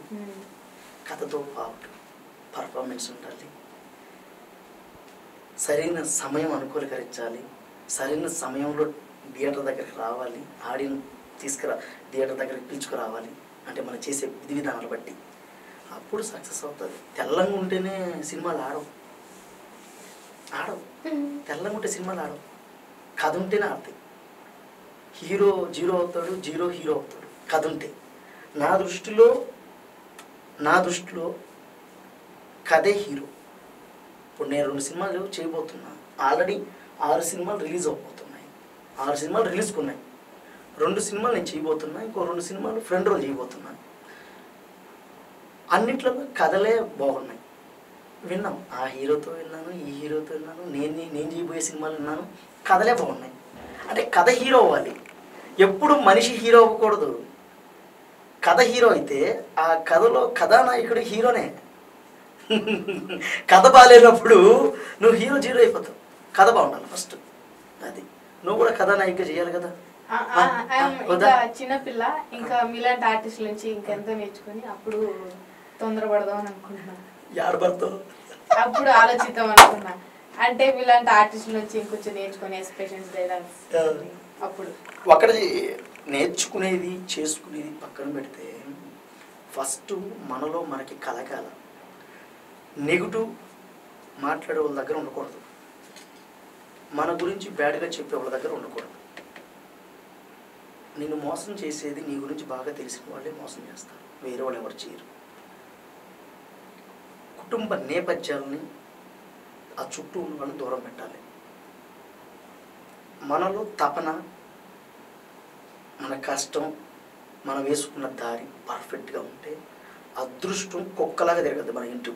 కథతో పాటు పర్ఫార్మెన్స్ ఉండాలి, సరైన సమయం అనుకూలీకరించాలి, సరైన సమయంలో థియేటర్ దగ్గరికి రావాలి, ఆడియన్స్ థియేటర్ దగ్గరికి పిలుచుకురావాలి. అంటే మనం చేసే విధి విధానాలు బట్టి అప్పుడు సక్సెస్ అవుతుంది. తెల్లంగా ఉంటేనే సినిమాలు ఆడవు, తెల్లంగా ఉంటే సినిమాలు ఆడవు. కథ ఉంటేనే ఆడతాయి. హీరో జీరో అవుతాడు, జీరో హీరో అవుతాడు కథ ఉంటే. నా దృష్టిలో కథే హీరో. ఇప్పుడు నేను 2 సినిమాలు చేయబోతున్నా, ఆల్రెడీ 6 సినిమాలు రిలీజ్ అవబోతున్నాయి, 6 సినిమాలు రిలీజ్కి ఉన్నాయి. 2 సినిమాలు నేను చేయబోతున్నా, ఇంకో 2 సినిమాలు ఫ్రెండ్ రోల్ చేయబోతున్నా. అన్నిట్లో కథలే బాగున్నాయి. విన్నాం, ఆ హీరోతో విన్నాను, ఈ హీరోతో విన్నాను, నేను చేయబోయే సినిమాలు విన్నాను, కథలే బాగున్నాయి. అంటే కథ హీరో అవ్వాలి, ఎప్పుడు మనిషి హీరో అవ్వకూడదు. కథ హీరో అయితే ఆ కథలో కథానాయకుడు హీరోనే. కథ బాగాలేనప్పుడు నువ్వు హీరో జీరో అయిపోతావు. కథ బాగుండాలి ఫస్ట్, అది నువ్వు కూడా కథానాయిక చేయాలి కదా. ఇంకా చిన్నపిల్ల, ఇంకా మీలాంటి ఆర్టిస్ట్ నుంచి ఇంకెంతో నేర్చుకుని అప్పుడు తొందరపడదాం అని అనుకుంటున్నాను. అప్పుడు ఆలోచిద్దాం అనుకున్నా. అంటే మీలాంటి ఆర్టిస్ట్ నుంచి ఇంకొంచెం నేర్చుకుని ఎక్స్ప్రెషన్స్ డైలాగ్స్ అప్పుడు ఒకటి నేర్చుకునేది చేసుకునేది పక్కన పెడితే ఫస్ట్ మనలో మనకి కలగాల. నెగిటివ్ మాట్లాడే వాళ్ళ దగ్గర ఉండకూడదు, మన గురించి బ్యాడ్గా చెప్పే వాళ్ళ దగ్గర ఉండకూడదు. నిన్ను మోసం చేసేది నీ గురించి బాగా తెలిసిన వాళ్ళే మోసం చేస్తారు, వేరే వాళ్ళు ఎవరు చేయరు. కుటుంబ నేపథ్యాలని ఆ చుట్టూ ఉన్న వాళ్ళని దూరం పెట్టాలి. మనలో తపన, మన కష్టం, మనం వేసుకున్న దారి పర్ఫెక్ట్గా ఉంటే అదృష్టం కుక్కలాగా తిరగద్దు మన ఇంటి.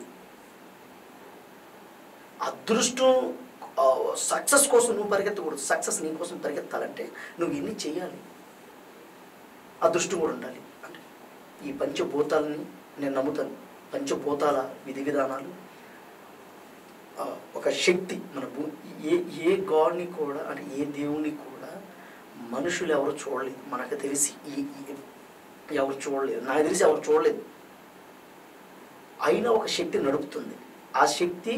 అదృష్టం సక్సెస్ కోసం నువ్వు పరిగెత్తకూడదు. సక్సెస్ నీ కోసం పరిగెత్తాలంటే నువ్వు ఎన్ని చేయాలి, అదృష్టం కూడా ఉండాలి. అంటే ఈ పంచభూతాలని నేను నమ్ముతాను. పంచభూతాల విధి విధానాలు ఒక శక్తి మన ఏ గాడ్ని కూడా అంటే ఏ దేవుని కూడా మనుషులు ఎవరు చూడలేదు. మనకు తెలిసి ఎవరు చూడలేదు, నాకు తెలిసి ఎవరు చూడలేదు. అయినా ఒక శక్తి నడుపుతుంది. ఆ శక్తి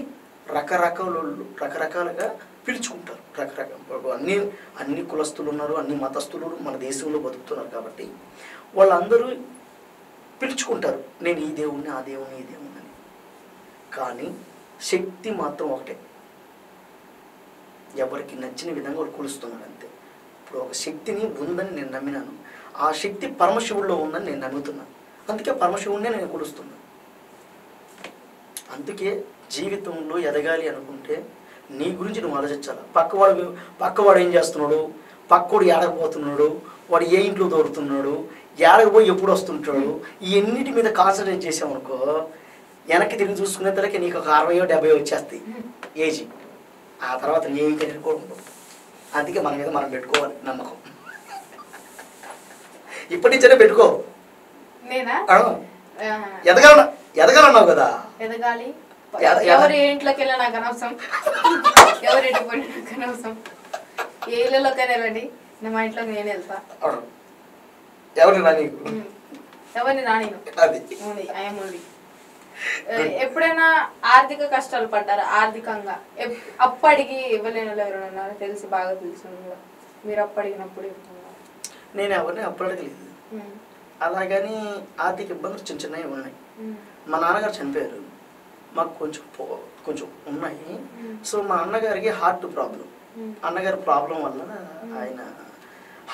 రకరకాలుగా పిలుచుకుంటారు. అన్ని కులస్తులు ఉన్నారు, అన్ని మతస్థులు మన దేశంలో బతుకుతున్నారు. కాబట్టి వాళ్ళందరూ పిలుచుకుంటారు, నేను ఈ దేవుణ్ణి, ఆ దేవుణ్ణి, ఈ దేవుణ్ణి అని. కానీ శక్తి మాత్రం ఒకటే. ఎవరికి నచ్చిన విధంగా వాళ్ళు కొలుస్తున్నారు అంతే. ఇప్పుడు ఒక శక్తిని ఉందని నేను నమ్మినాను, ఆ శక్తి పరమశివుల్లో ఉందని నేను నమ్ముతున్నాను. అందుకే పరమశివుడినే నేను కొలుస్తున్నాను. అందుకే జీవితంలో ఎదగాలి అనుకుంటే నీ గురించి నువ్వు ఆలోచించాలి. పక్కవాడు ఏం చేస్తున్నాడు, పక్కోడు ఏడకపోతున్నాడు, వాడు ఏ ఇంట్లో దొరుకుతున్నాడు, ఏడకపోయి ఎప్పుడు వస్తుంటాడు, ఇవన్నిటి మీద కాన్సన్ట్రేట్ చేసామనుకో వెనక్కి తిరిగి చూసుకునే తరకి నీకు ఒక 60-70 వచ్చేస్తాయి ఏజీ. ఆ తర్వాత ఏ కెరీర్ కూడా ఉండవు. అందుకే మన మీద మనం పెట్టుకోవాలి నమ్మకం. ఇప్పటి నుంచే పెట్టుకో. ఎదగాలన్నావు కదా, ఎదగాలి. ఎవరి ఇంట్లోకి వెళ్ళా నాకు అనవసరం, ఎవరి ఇంటికి పోయినా నాకు అనవసరం. ఏ ఇళ్ళలోకైనా వెళ్ళండి, మా ఇంట్లోకి నేను వెళ్తా. ఎవరిని రాని ఎవరిని రానిను. అది ఐఎమ్ ఓన్లీ. ఎప్పుడైనా ఆర్థిక కష్టాలు పడ్డారా? ఆర్థికంగా అప్పు అడిగి ఇవ్వలేని వాళ్ళు ఎవరైనా ఉన్నారా? తెలిసి బాగా తెలిసిన మీరు అప్పు అడిగినప్పుడు నేను ఎవరిని అప్పు అడగలేదు. అలాగని ఆర్థిక ఇబ్బందులు చిన్న చిన్నవి ఉన్నాయి. మా నాన్నగారు చనిపోయారు, మాకు కొంచెం ఉన్నాయి. సో మా అన్నగారికి హార్ట్ ప్రాబ్లం. అన్నగారి ప్రాబ్లం వల్ల ఆయన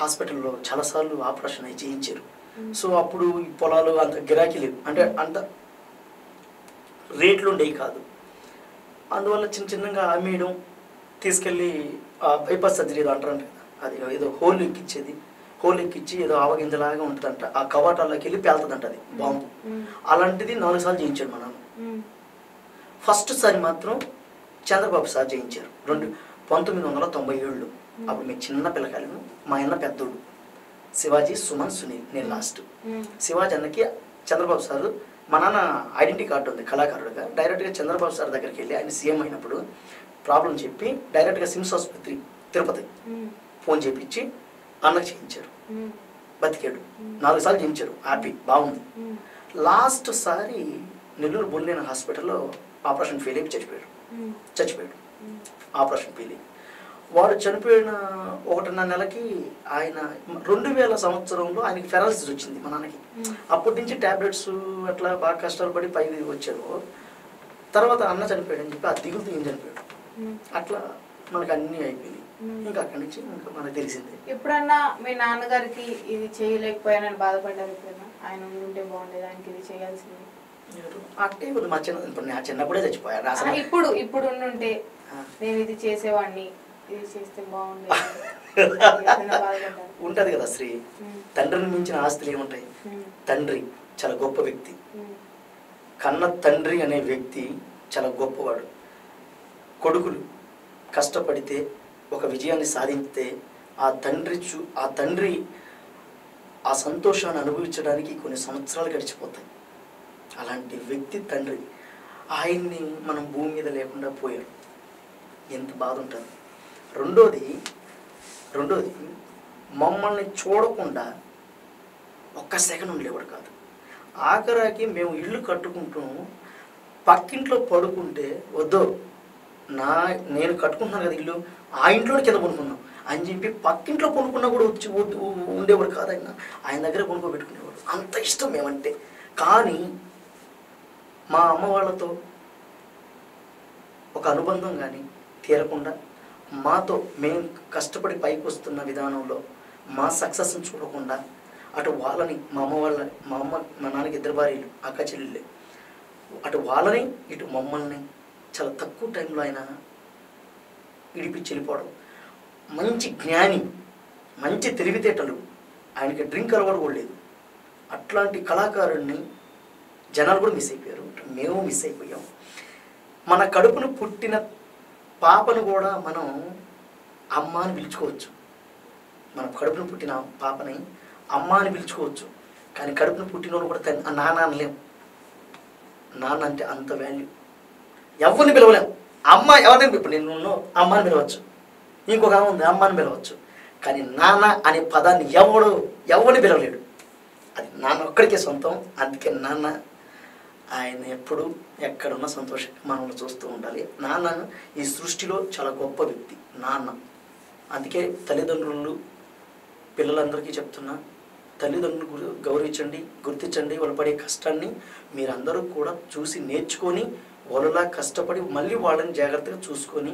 హాస్పిటల్లో చాలాసార్లు ఆపరేషన్ అయి చేయించారు. సో అప్పుడు ఈ పొలాలు అంత గిరాకీ లేవు, అంటే అంత రేట్లు ఉండేవి కాదు. అందువల్ల చిన్నగా అమ్మేయడం, తీసుకెళ్ళి బైపాస్ సర్జరీ ఏదో అంటారంట కదా, అది ఏదో హోల్ ఎక్కిచ్చి ఏదో ఆవగింజలాగా ఉంటుందంట, ఆ కవాటాల్లోకి వెళ్ళి పేలుతుందంట అది బాంబు. అలాంటిది 4 సార్లు చేయించాడు మా నాన్న. ఫస్ట్ సారి మాత్రం చంద్రబాబు సార్ చేయించారు 1997. అప్పుడు మేము చిన్న పిల్లకాయలను, మా అన్న పెద్దోడు, శివాజీ, సుమన్, సునీల్, నేను లాస్ట్. శివాజీ అన్నకి చంద్రబాబు సార్, మా నాన్న ఐడెంటిటీ కార్డు ఉంది కళాకారుడుగా, డైరెక్ట్గా చంద్రబాబు సార్ దగ్గరికి వెళ్ళి ఆయన సీఎం అయినప్పుడు ప్రాబ్లం చెప్పి డైరెక్ట్గా సిమ్స్ ఆసుపత్రి తిరుపతి ఫోన్ చేయించి అన్నకు చేయించారు. బతికాడు. 4 సార్లు చేయించారు, హ్యాపీ, బాగుంది. లాస్ట్ సారి నెల్లూరు బొల్లేని హాస్పిటల్లో ఆపరేషన్ ఫెయిల్ అయిపోయి చచ్చిపోయాడు. ఆపరేషన్ ఫెయిల్ అయ్యి వాడు చనిపోయిన 1.5 నెలకి ఆయన 2000 సంవత్సరంలో ఆయనకి ఫెరాలసిస్ వచ్చింది మా నాన్నకి. అప్పటి నుంచి ట్యాబ్లెట్స్ అట్లా బాగా కష్టాలు పడి పైకి వచ్చారు. తర్వాత అన్న చనిపోయాడు అని చెప్పి ఆ దిగులుతో ఏం చనిపోయాడు. అట్లా మనకు అన్నీ అయిపోయింది. ఇంకా అక్కడి నుంచి ఇంకా మనకు తెలిసిందే. ఎప్పుడన్నా మీ నాన్నగారికి ఇది చేయలేకపోయానని బాధపడ్డారు ఎప్పుడైనా? ఆయన ఉంటే బాగుండేది, ఆయనకి ఇది చేయాల్సింది అంటే మా చిన్నప్పుడే చచ్చిపోయారు. అసలు ఇప్పుడు ఉండుంటే నేను ఇది చేసేవాడిని, ఇది చేస్తే బాగుండేది ఉంటది కదా శ్రీ. తండ్రిని మించిన ఆస్తులు ఏముంటాయి? తండ్రి చాలా గొప్ప వ్యక్తి. కన్న తండ్రి అనే వ్యక్తి చాలా గొప్పవాడు. కొడుకులు కష్టపడితే ఒక విజయాన్ని సాధించితే ఆ తండ్రి ఆ సంతోషాన్ని అనుభవించడానికి కొన్ని సంవత్సరాలు గడిచిపోతాయి. అలాంటి వ్యక్తి తండ్రి. ఆయన్ని మనం భూమి మీద లేకుండా పోయాడు, ఎంత బాధ ఉంటుంది. రెండోది మమ్మల్ని చూడకుండా ఒక్క సెకండ్ ఉండేవాడు కాదు. ఆఖరాకి మేము ఇల్లు కట్టుకుంటూ పక్కింట్లో పడుకుంటే వద్దు, నేను కట్టుకుంటున్నాను కదా ఇల్లు, ఆ ఇంట్లోనే కింద పడుకున్నాం అని చెప్పి పక్కింట్లో పడుకున్నా కూడా వచ్చి ఉండేవాడు కాదు. ఆయన దగ్గర పడుకోబెట్టుకునేవాడు. అంత ఇష్టం మేమంటే. కానీ మా అమ్మ వాళ్ళతో ఒక అనుబంధం కానీ తీరకుండా, మాతో మేము కష్టపడి పైకి వస్తున్న విధానంలో మా సక్సెస్ని చూడకుండా అటు వాళ్ళని, మా నాన్నకి 2 భార్యలు, అక్క చెల్లెళ్ళే, అటు వాళ్ళని ఇటు మమ్మల్ని చాలా తక్కువ టైంలో ఆయన ఇడిపించి వెళ్ళిపోవడం. మంచి జ్ఞాని, మంచి తెలివితేటలు, ఆయనకి డ్రింక్ అలవాటు కూడా లేదు. అట్లాంటి కళాకారుడిని జనాలు కూడా మిస్ అయిపోయారు, మేము మిస్ అయిపోయాం. మన కడుపును పుట్టిన పాపను కూడా మనం అమ్మ అని పిలుచుకోవచ్చు. మన కడుపును పుట్టిన పాపని అమ్మ అని పిలుచుకోవచ్చు, కానీ కడుపును పుట్టినోడు కూడా నాన్న అనలేం. నాన్న అంటే అంత వాల్యూ. ఎవరిని పిలవలేం. అమ్మ ఎవరిని ఇప్పుడు నేను అమ్మ అని పిలవచ్చు, ఇంకొక ఆమె ఉంది అమ్మ అని పిలవచ్చు, కానీ నాన్న అనే పదాన్ని ఎవరిని పిలవలేడు. అది నాన్న ఒక్కడికే సొంతం. అందుకే నాన్న ఆయన ఎప్పుడు ఎక్కడున్నా సంతోషంగా మనల్ని చూస్తూ ఉండాలి. నాన్న ఈ సృష్టిలో చాలా గొప్ప వ్యక్తి నాన్న. అందుకే తల్లిదండ్రులు పిల్లలందరికీ చెప్తున్నా, తల్లిదండ్రులు గౌరవించండి, గుర్తించండి. వాళ్ళు పడే కష్టాన్ని మీరందరూ కూడా చూసి నేర్చుకొని వాళ్ళలా కష్టపడి మళ్ళీ వాళ్ళని జాగ్రత్తగా చూసుకొని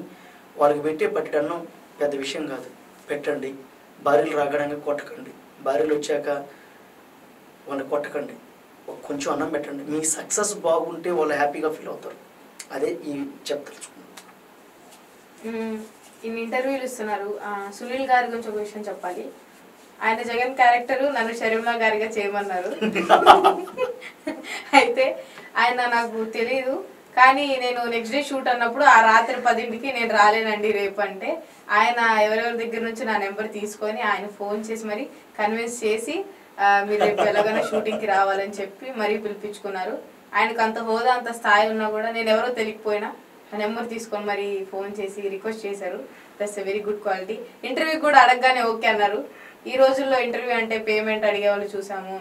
వాళ్ళకి పెట్టే పట్టడన్నం పెద్ద విషయం కాదు, పెట్టండి. భార్యలు రాగడంగా కొట్టకండి, భార్యలు వచ్చాక వాళ్ళని కొట్టకండి, కొంచెం అన్నం పెట్టండి. మీ సక్సెస్ బాగుంటే వాళ్ళు హ్యాపీగా ఫీల్ అవుతారు. అదే ఈ చెప్తలుచుకున్నాను. ఇన్ని ఇంటర్వ్యూలు ఇస్తున్నారు. సునీల్ గారి గురించి ఒక విషయం చెప్పాలి. ఆయన జగన్ క్యారెక్టర్ నన్ను షర్మిలా గారిగా చేయమన్నారు. అయితే ఆయన నాకు తెలియదు, కానీ నేను నెక్స్ట్ డే షూట్ అన్నప్పుడు ఆ రాత్రి 10ంటికి నేను రాలేనండి రేపు అంటే, ఆయన ఎవరెవరి దగ్గర నుంచి నా నెంబర్ తీసుకొని ఆయన ఫోన్ చేసి మరి కన్విన్స్ చేసి మీరు రేపు ఎలాగైనా షూటింగ్కి రావాలని చెప్పి మరీ పిలిపించుకున్నారు. ఆయనకు అంత హోదా అంత స్థాయి ఉన్నా కూడా నేను ఎవరో తెలియకపోయినా ఆ నెంబర్ తీసుకొని మరి ఫోన్ చేసి రిక్వెస్ట్ చేశారు. That's a very good quality. Interview కూడా అడగగానే ఓకే అన్నారు. ఈ రోజుల్లో ఇంటర్వ్యూ అంటే పేమెంట్ అడిగే వాళ్ళు చూసాము,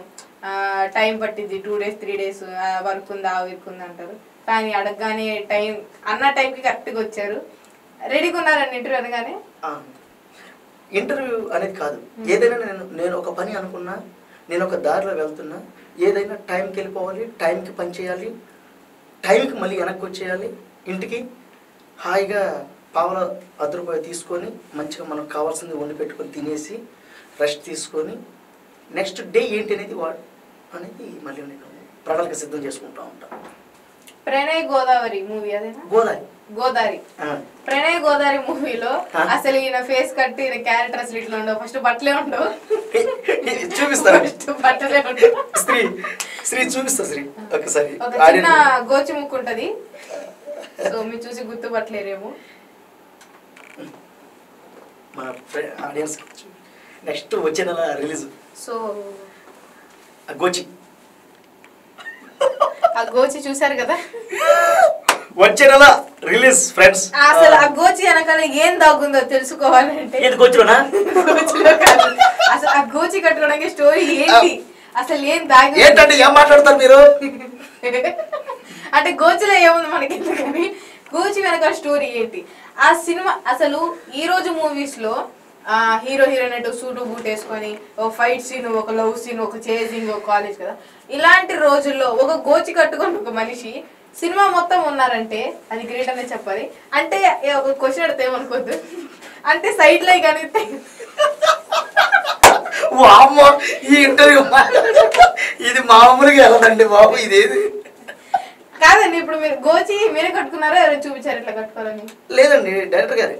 టైం పట్టింది 2 days 3 days వర్క్ ఉందా వర్క్ ఉందా అంటారు. కానీ అడగగానే టైం అన్న టైంకి కరెక్ట్గా వచ్చారు. రెడీగా ఉన్నారండి ఇంటర్వ్యూ అనగానే? ఇంటర్వ్యూ అనేది కాదు, ఏదైనా నేను ఒక పని అనుకున్నా, నేను ఒక దారిలో వెళ్తున్నా, ఏదైనా టైంకి వెళ్ళిపోవాలి, టైంకి పని చేయాలి, టైంకి మళ్ళీ వెనక్కి వచ్చేయాలి ఇంటికి. హాయిగా పావుల ₹10 తీసుకొని మంచిగా మనకు కావాల్సింది వండి పెట్టుకొని తినేసి రెస్ట్ తీసుకొని నెక్స్ట్ డే ఏంటి అనేది అనేది మళ్ళీ నేను ప్రణాళిక సిద్ధం చేసుకుంటూ ఉంటాను. ప్రణయ్ గోదావరి మూవీ అదేనా? గోదావరి ప్రణయ్ గోదావరి మూవీలో అసలు ఈయన ఫేస్ కట్ ఈయన క్యారెక్టర్ అసలు ఇట్లా ఉండవు. ఫస్ట్ బట్టలే ఉండవు, చూపిస్తారా? బట్టలే ఉండవు. శ్రీ చూపిస్తా శ్రీ ఒకసారి. ఒక చిన్న గోచి ముక్కు ఉంటది, సో మీరు చూసి గుర్తుపట్టలేరేమో. మన ఆడియన్స్ నెక్స్ట్ వచ్చే నెల రిలీజ్. సో ఆ గోచి చూసారు కదా, వచ్చే నెల రిలీజ్ ఫ్రెండ్స్. అసలు ఆ గోచి వెనకాల ఏం దాగుందో తెలుసుకోవాలంటే గోచిలోనా? గోచిలో కాదు, అసలు ఆ గోచి కట్టుకోవడానికి స్టోరీ ఏంటి, అసలు ఏం దాగి ఏంటంటే ఏం మాట్లాడతారు మీరు? అంటే గోచిలో ఏముంది మనకి ఎందుకని, గోచి వెనకాల స్టోరీ ఏంటి? ఆ సినిమా అసలు ఈ రోజు మూవీస్ లో హీరో హీరోయిన్ అంటే సూటు బూట్ వేసుకొని ఒక ఫైట్ సీన్, ఒక లవ్ సీన్, ఒక చేజింగ్, ఒక కాలేజ్ కదా, ఇలాంటి రోజుల్లో ఒక గోచి కట్టుకొని ఒక మనిషి సినిమా మొత్తం ఉన్నారంటే అది గ్రేట్ అనే చెప్పాలి. అంటే ఒక క్వశ్చన్ అడితే ఏమనుకోద్దు, అంటే సైడ్ లై కానీ ఈ ఇంటర్వ్యూ ఇది మామూలుగా వెళ్ళదండి బాబు, ఇదేది కాదండి. ఇప్పుడు మీరు గోచి మీరే కట్టుకున్నారా, ఎవరైనా చూపించారు ఇట్లా కట్టుకోవాలని? లేదండి, డైరెక్టర్ గారే.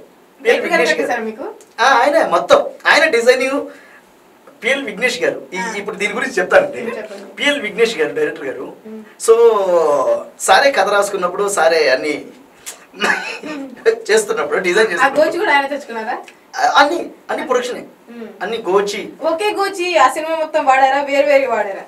మీకు ఆయన మొత్తం ఆయన డిజైనింగ్ పిఎల్ విఘ్నేష్ గారు. ఇప్పుడు దీని గురించి చెప్తానండి. పిఎల్ విఘ్నేష్ గారు డైరెక్టర్ గారు. సో సారే కథ రాసుకున్నప్పుడు, సారే అన్ని చేస్తున్నప్పుడు డిజైన్ చేస్తున్నారు. అన్ని ప్రొడక్షన్ అన్ని గోచి ఒకే గోచి ఆ సినిమా మొత్తం వాడారా, వేరు వేరు వాడారా?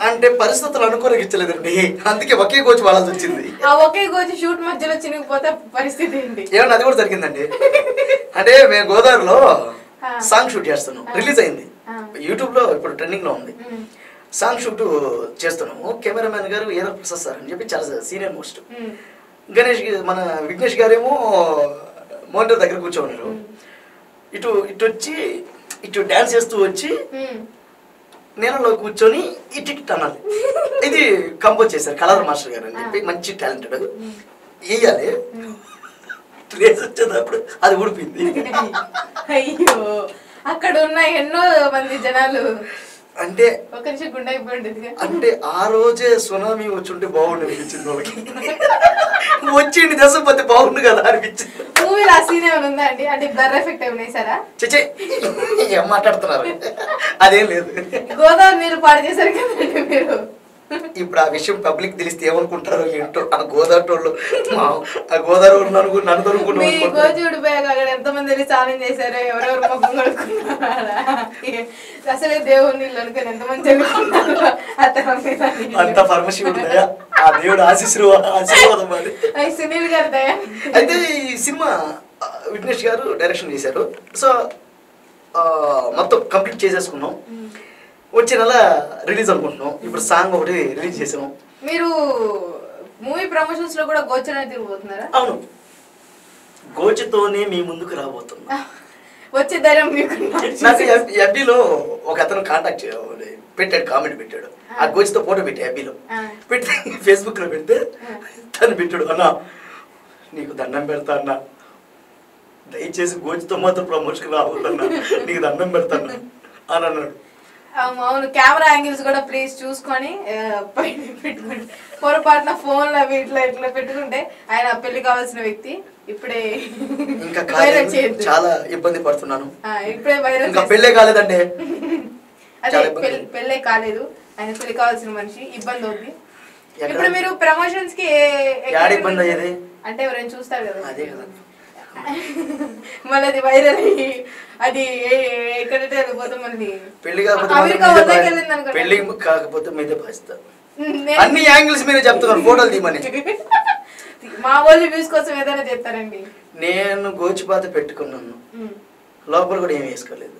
అంటే పరిస్థితులు అనుకోనిచ్చలేదండి, అందుకే ఒకే గోచి వాడాల్సి వచ్చింది. ఆ ఒకే గోచి షూట్ మధ్యలో చినిగిపోతే పరిస్థితి ఏంటి? ఏమన్నా అది కూడా జరిగిందండి. అంటే మేము గోదావరిలో సాంగ్ షూట్ చేస్తున్నాం, రిలీజ్ అయింది, యూట్యూబ్ లో ఇప్పుడు ట్రెండింగ్ లో ఉంది. సాంగ్ షూట్ చేస్తున్నాము. కెమెరామెన్ గారు ఏదో ప్రసాద్ సార్ అని చెప్పి చాలా సీనియర్ మోస్ట్. మన విఘ్నేష్ గారేమో మోనిటర్ దగ్గర కూర్చోన్నారు. ఇటు వచ్చి ఇటు డాన్స్ చేస్తూ వచ్చి నేలలో కూర్చొని ఇటు అనాలి. ఇది కంపోజ్ చేశారు కలర్ మాస్టర్ గారు అని చెప్పి, మంచి టాలెంటెడ్. వేయాలి, రేస్ వచ్చేటప్పుడు అది ఊడిపోయింది. అయ్యో, అక్కడ ఉన్న ఎన్నో మంది జనాలు అంటే ఒక నిమిషం గుండె అయిపోయింది. అంటే ఆ రోజే సునామీ వచ్చుంటే బాగుండు అనిపించింది వాళ్ళకి. వచ్చింది దశపతి బాగుండు కదా అనిపించింది. మూవీలో ఆ సీన్ ఏమైనా ఉందా అండి? అంటే బ్లర్ ఎఫెక్ట్ ఏమైనా వేసారా? చచ్చే ఏం మాట్లాడుతున్నారు, అదేం లేదు. గోదావరి నీళ్ళు పాడు చేశారు కదండి మీరు. ఇప్పుడు ఆ విషయం పబ్లిక్ తెలిస్తే ఏమనుకుంటారో ఏంటో. ఆ గోదావరి వాళ్ళు ఆ గోదావరి వాళ్ళు నన్ను మీ గోచి ఊడిపోయాక అక్కడ ఎంతమంది వెళ్ళి స్నానం చేశారో, ఎవరెవరు ముఖం కడుక్కున్నారా, అసలే దేవుడు నీళ్ళు అనుకుని ఎంతమంది చదువుకున్నారు. అంత పరమశివుడు దయ, ఆ దేవుడు ఆశీర్వాదం అది. సునీల్ గారి దయ. అయితే ఈ సినిమా విఘ్నేష్ గారు డైరెక్షన్ చేశారు. సో మొత్తం కంప్లీట్ చేసేసుకున్నాం. వచ్చే నెల రిలీజ్ అనుకుంటున్నాం. ఇప్పుడు సాంగ్ ఒకటి రిలీజ్ చేసాం. మీరు మూవీ ప్రమోషన్స్ లో కూడా గోచనే తిరిగిపోతున్నారా? అవును, గోచితోనే మీ ముందుకు రాబోతున్నా. వచ్చే ధైర్యం మీకు? నాకు ఎఫ్బీలో ఒక అతను కాంటాక్ట్ పెట్టాడు, కామెంట్ పెట్టాడు. ఆ గోచితో ఫోటో పెట్టి ఎఫ్బీలో పెడితే, ఫేస్బుక్ లో పెడితే తను పెట్టాడు, అన్నా నీకు దండం పెడతా అన్నా, దయచేసి గోచితో మాత్రం ప్రమోషన్ రాబోతున్నా, నీకు దండం పెడతాను అని అన్నాడు. అవును, కెమెరా యాంగిల్స్ కూడా ప్లీజ్ చూసుకొని పెట్టుకోండి. పొరపాటున ఫోన్లో ఇట్లా ఇట్లా పెట్టుకుంటే ఆయన పెళ్లి కావాల్సిన వ్యక్తి. ఇప్పుడే ఇంకా చాలా ఇబ్బంది పడుతున్నాను. ఇప్పుడే వైరల్, ఇంకా పెళ్ళే కాలేదండి. అదే పెళ్ళే కాలేదు, ఆయన పెళ్లి కావాల్సిన మనిషి. ఇబ్బంది అవుతుంది. ఇప్పుడు మీరు ప్రమోషన్స్ కి ఇబ్బంది అయ్యేది అంటే ఎవరైనా చూస్తారు కదా, అదే కదా. మళ్ళీ అది వైరల్ అయ్యి అది ఎక్కడంటే వెళ్ళిపోతే మళ్ళీ పెళ్లి కాకపోతే మీదే భావిస్తా. అన్ని యాంగిల్స్ మీరే చెప్తున్నారు, ఫోటోలు తీమని. మా వాళ్ళు వ్యూస్ కోసం ఏదైనా చెప్తారండి. నేను గోచిపాత పెట్టుకున్నాను, లోపల కూడా ఏం వేసుకోలేదు.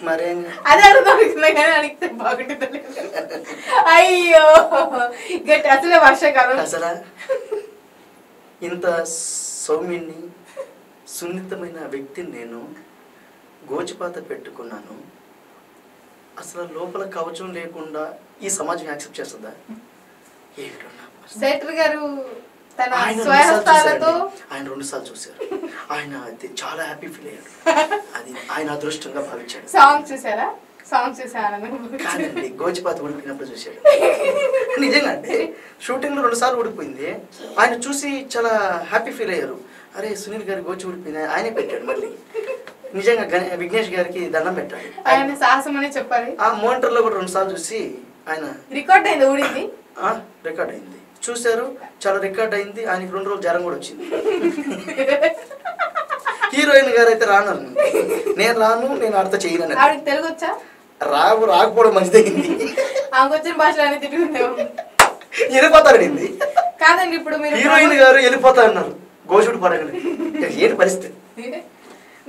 మరేం అదే అడుగుతున్నా కానీ అడిగితే బాగుంటుంది. అయ్యో గట్టి, అసలే వర్షాకాలం. అసలా ఇంత సౌమ్యుని సున్నితమైన వ్యక్తిని నేను గోచిపాత పెట్టుకున్నాను. అసలు లోపల కవచం లేకుండా ఈ సమాజం యాక్సెప్ట్ చేస్తుందా? డైరెక్టర్ గారు తన స్వహస్తాలతో ఆయన 2 సార్లు చూశారు. ఆయన అయితే చాలా హ్యాపీ ఫీల్ అయ్యాడు. అది ఆయన అదృష్టంగా భావించాడు. సాంగ్ చూసారా? సాంగ్ చూసారా? కాదండి, గోచిపాత ఉడికినప్పుడు చూశాడు. నిజంగా అంటే షూటింగ్ లో 2 సార్లు ఊడిపోయింది. ఆయన చూసి చాలా హ్యాపీ ఫీల్ అయ్యారు. అరే సునీల్ గారి గోచి ఊడిపోయింది, ఆయనే పెట్టాడు. మళ్ళీ నిజంగా విఘ్నేష్ గారికి దండం పెట్టాడు. ఆయన సాహసం అనే చెప్పాలి. ఆ మోనిటర్ లో కూడా 2 సార్లు చూసి ఆయన రికార్డ్ అయింది, ఊడింది, రికార్డ్ అయింది చూశారు. చాలా రికార్డ్ అయింది. ఆయనకి 2 రోజులు జ్వరం కూడా వచ్చింది. హీరోయిన్ గారు అయితే రాను, నేను రాను, నేను అర్థం చేయను. ఆవిడకి తెలుగు వచ్చా? రాకపోవడం మంచిదైంది. ఆమెకు వచ్చిన భాషలో అనే తిట్టుకుంటాం. వెళ్ళిపోతాడండి. కాదండి, ఇప్పుడు మీరు హీరోయిన్ గారు వెళ్ళిపోతా అన్నారు గోచుడు పడగలి. ఏంటి పరిస్థితి?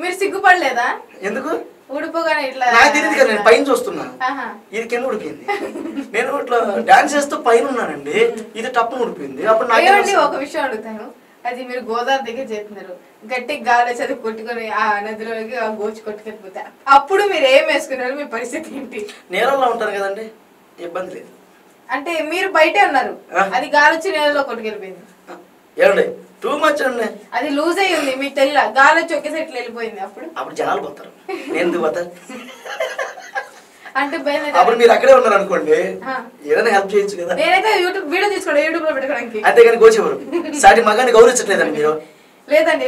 మీరు సిగ్గుపడలేదా? ఎందుకు ఊడిపోగానే ఇట్లా? నాకు తెలియదు కదా, నేను పైన చూస్తున్నా, ఇది కింద ఉడిపోయింది. నేను ఇట్లా డాన్స్ చేస్తూ పైన ఉన్నానండి, ఇది టప్పును ఉడిపోయింది. అప్పుడు నాకు ఒక విషయం అడుగుతాను, అది మీరు గోదావరి దగ్గర చేస్తున్నారు, గట్టి గాలి చదువు కొట్టుకొని ఆ నదిలోకి ఆ గోచి కొట్టుకెళ్ళిపోతే అప్పుడు మీరు ఏం వేసుకున్నారు? మీ పరిస్థితి ఏంటి? నేలలో ఉంటాను కదండి, ఇబ్బంది లేదు. అంటే మీరు బయటే ఉన్నారు, అది గాలి వచ్చి నేలలో కొట్టుకెళ్ళిపోయింది. ఏమండి టూ మచ్ అండి, అది లూజ్ అయ్యి ఉంది, మీకు తెలియదు. గాలి వచ్చి ఒకేసారి ఇట్లా వెళ్ళిపోయింది. అప్పుడు జనాలు పోతారు, నేను పోతాను. అంటే అప్పుడు మీరు అక్కడే ఉన్నారు అనుకోండి, ఏదైనా హెల్ప్ చేయొచ్చు కదా. నేనైతే యూట్యూబ్ వీడియో తీసుకోండి, యూట్యూబ్ లో పెట్టుకోవడానికి. అంతేగాని గోచేవారు సాటి మగాన్ని గౌరవించట్లేదండి మీరు. లేదండి,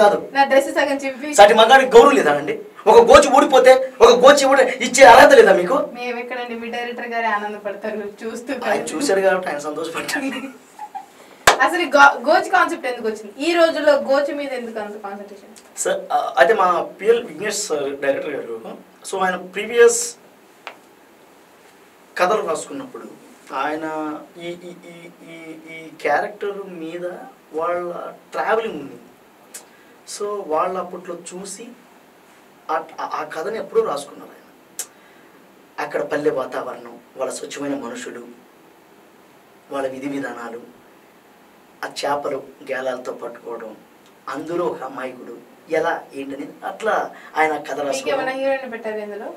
కాదు, నా డ్రెస్ సగం చింపి సాటి మగానికి గౌరవం లేదా అండి? ఒక గోచి ఊడిపోతే ఒక గోచి ఇచ్చే అర్హత లేదా మీకు? మేము ఎక్కడండి, మీ డైరెక్టర్ గారు ఆనందపడతారు చూస్తూ. ఆయన చూశారు కాబట్టి ఆయన సంతోషపడ్డాడు. అసలు గోచి కాన్సెప్ట్ ఎందుకు వచ్చింది ఈ రోజుల్లో? గోచి మీద ఎందుకు అంత కాన్సన్ట్రేషన్? సార్ అయితే మా పిఎల్ విఘ్నేష్ డైరెక్టర్ గారు, సో ఆయన ప్రీవియస్ కథలు రాసుకున్నప్పుడు ఆయన ఈ ఈ ఈ ఈ క్యారెక్టర్ మీద వాళ్ళ ట్రావెలింగ్ ఉంది. సో వాళ్ళు అప్పట్లో చూసి ఆ కథని ఎప్పుడూ రాసుకున్నారు ఆయన. అక్కడ పల్లె వాతావరణం, వాళ్ళ స్వచ్ఛమైన మనుషులు, వాళ్ళ విధి విధానాలు, ఆ చేపలు గేలాలతో పట్టుకోవడం, అందులో ఒక అమాయకుడు ఎలా ఏంటని అట్లా ఆయన కథ రాసుకున్నారు. హీరోయిన్ పెట్టారు ఇందులో?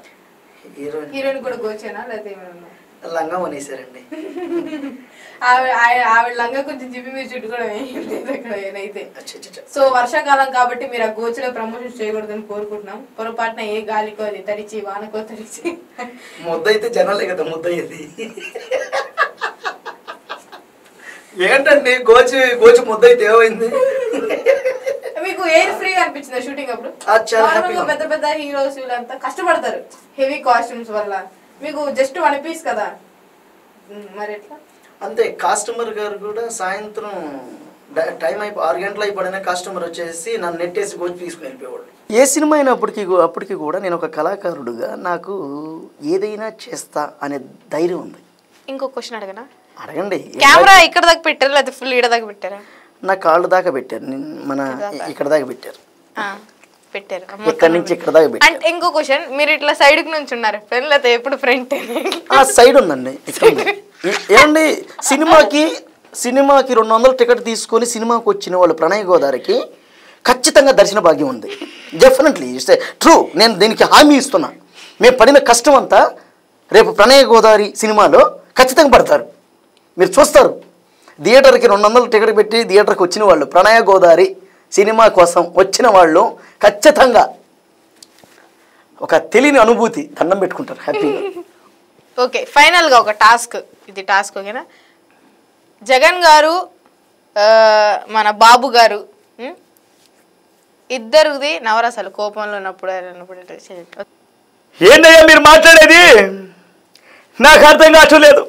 హీరోయిన్ కూడా గోచేనా లేకపోతే ఏమైనా? లంగా వనేసారండి. ఆవిడ లంగా కొంచెం చెప్పి మీరు చుట్టుకోవడం ఏం లేదు అక్కడ ఏదైతే. సో వర్షాకాలం కాబట్టి మీరు ఆ గోచిలో ప్రమోషన్ చేయకూడదని కోరుకుంటున్నాం. పొరపాటున ఏ గాలికో అది తడిచి వానకో తడిచి ముద్ద అయితే జనాలే కదా ముద్ద అయ్యేది. ఏంటండి గోచి ముద్ద అయితే ఏమైంది? మీకు ఎయిర్ ఫ్రీ అనిపించిందా షూటింగ్ అప్పుడు? పెద్ద పెద్ద హీరోస్ వీళ్ళంతా కష్టపడతారు హెవీ కాస్ట్యూమ్స్ వల్ల, మీకు జస్ట్ 1 పీస్ కదా. మరి ఎట్లా? అంతే. కస్టమర్ గారు కూడా సాయంత్రం టైం 6 గంటలు అయిపోయినా కస్టమర్ వచ్చేసి నన్ను నెట్టేసి వచ్చి తీసుకుని వెళ్ళిపోయేవాళ్ళు. ఏ సినిమా అప్పటికి కూడా నేను ఒక కళాకారుడుగా నాకు ఏదైనా చేస్తా అనే ధైర్యం ఉంది. ఇంకో క్వశ్చన్ అడగనా? అడగండి. కెమెరా ఇక్కడ దాకా పెట్టారా లేదా ఫుల్ ఈడ దాకా పెట్టారా? నా కాళ్ళు దాకా పెట్టారు, మన ఇక్కడ దాకా పెట్టారు. పెట్టారు ఇక్కడ నుంచి ఇక్కడ దాకా పెట్టారు. అంటే ఇంకో క్వశ్చన్, మీరు ఇట్లా సైడ్ కి నుంచి ఉన్నారు ఫ్రెండ్ లేకపోతే ఎప్పుడు ఫ్రంట్? సైడ్ ఉందండి. ఏమండి, సినిమాకి 200 టికెట్ తీసుకొని సినిమాకి వచ్చిన వాళ్ళు ప్రణయ్ గోదారికి ఖచ్చితంగా దర్శన భాగ్యం ఉంది. Definitely true. నేను దీనికి హామీ ఇస్తున్నా. మేము పడిన కష్టం అంతా రేపు ప్రణయ్ గోదావరి సినిమాలో ఖచ్చితంగా పడతారు, మీరు చూస్తారు. థియేటర్కి 200 టికెట్ పెట్టి థియేటర్కి వచ్చిన వాళ్ళు, ప్రణయ గోదావరి సినిమా కోసం వచ్చిన వాళ్ళు ఖచ్చితంగా ఒక తెలియని అనుభూతి దండం పెట్టుకుంటారు హ్యాపీగా. ఓకే, ఫైనల్గా ఒక టాస్క్, ఇది టాస్క్ ఓకేనా? జగన్ గారు మన బాబు గారు ఇద్దరిది నవరసాలు కోపంలో ఉన్నప్పుడు ఏంటయ్యా మీరు మాట్లాడేది? నాకు అర్థం కావట్లేదు.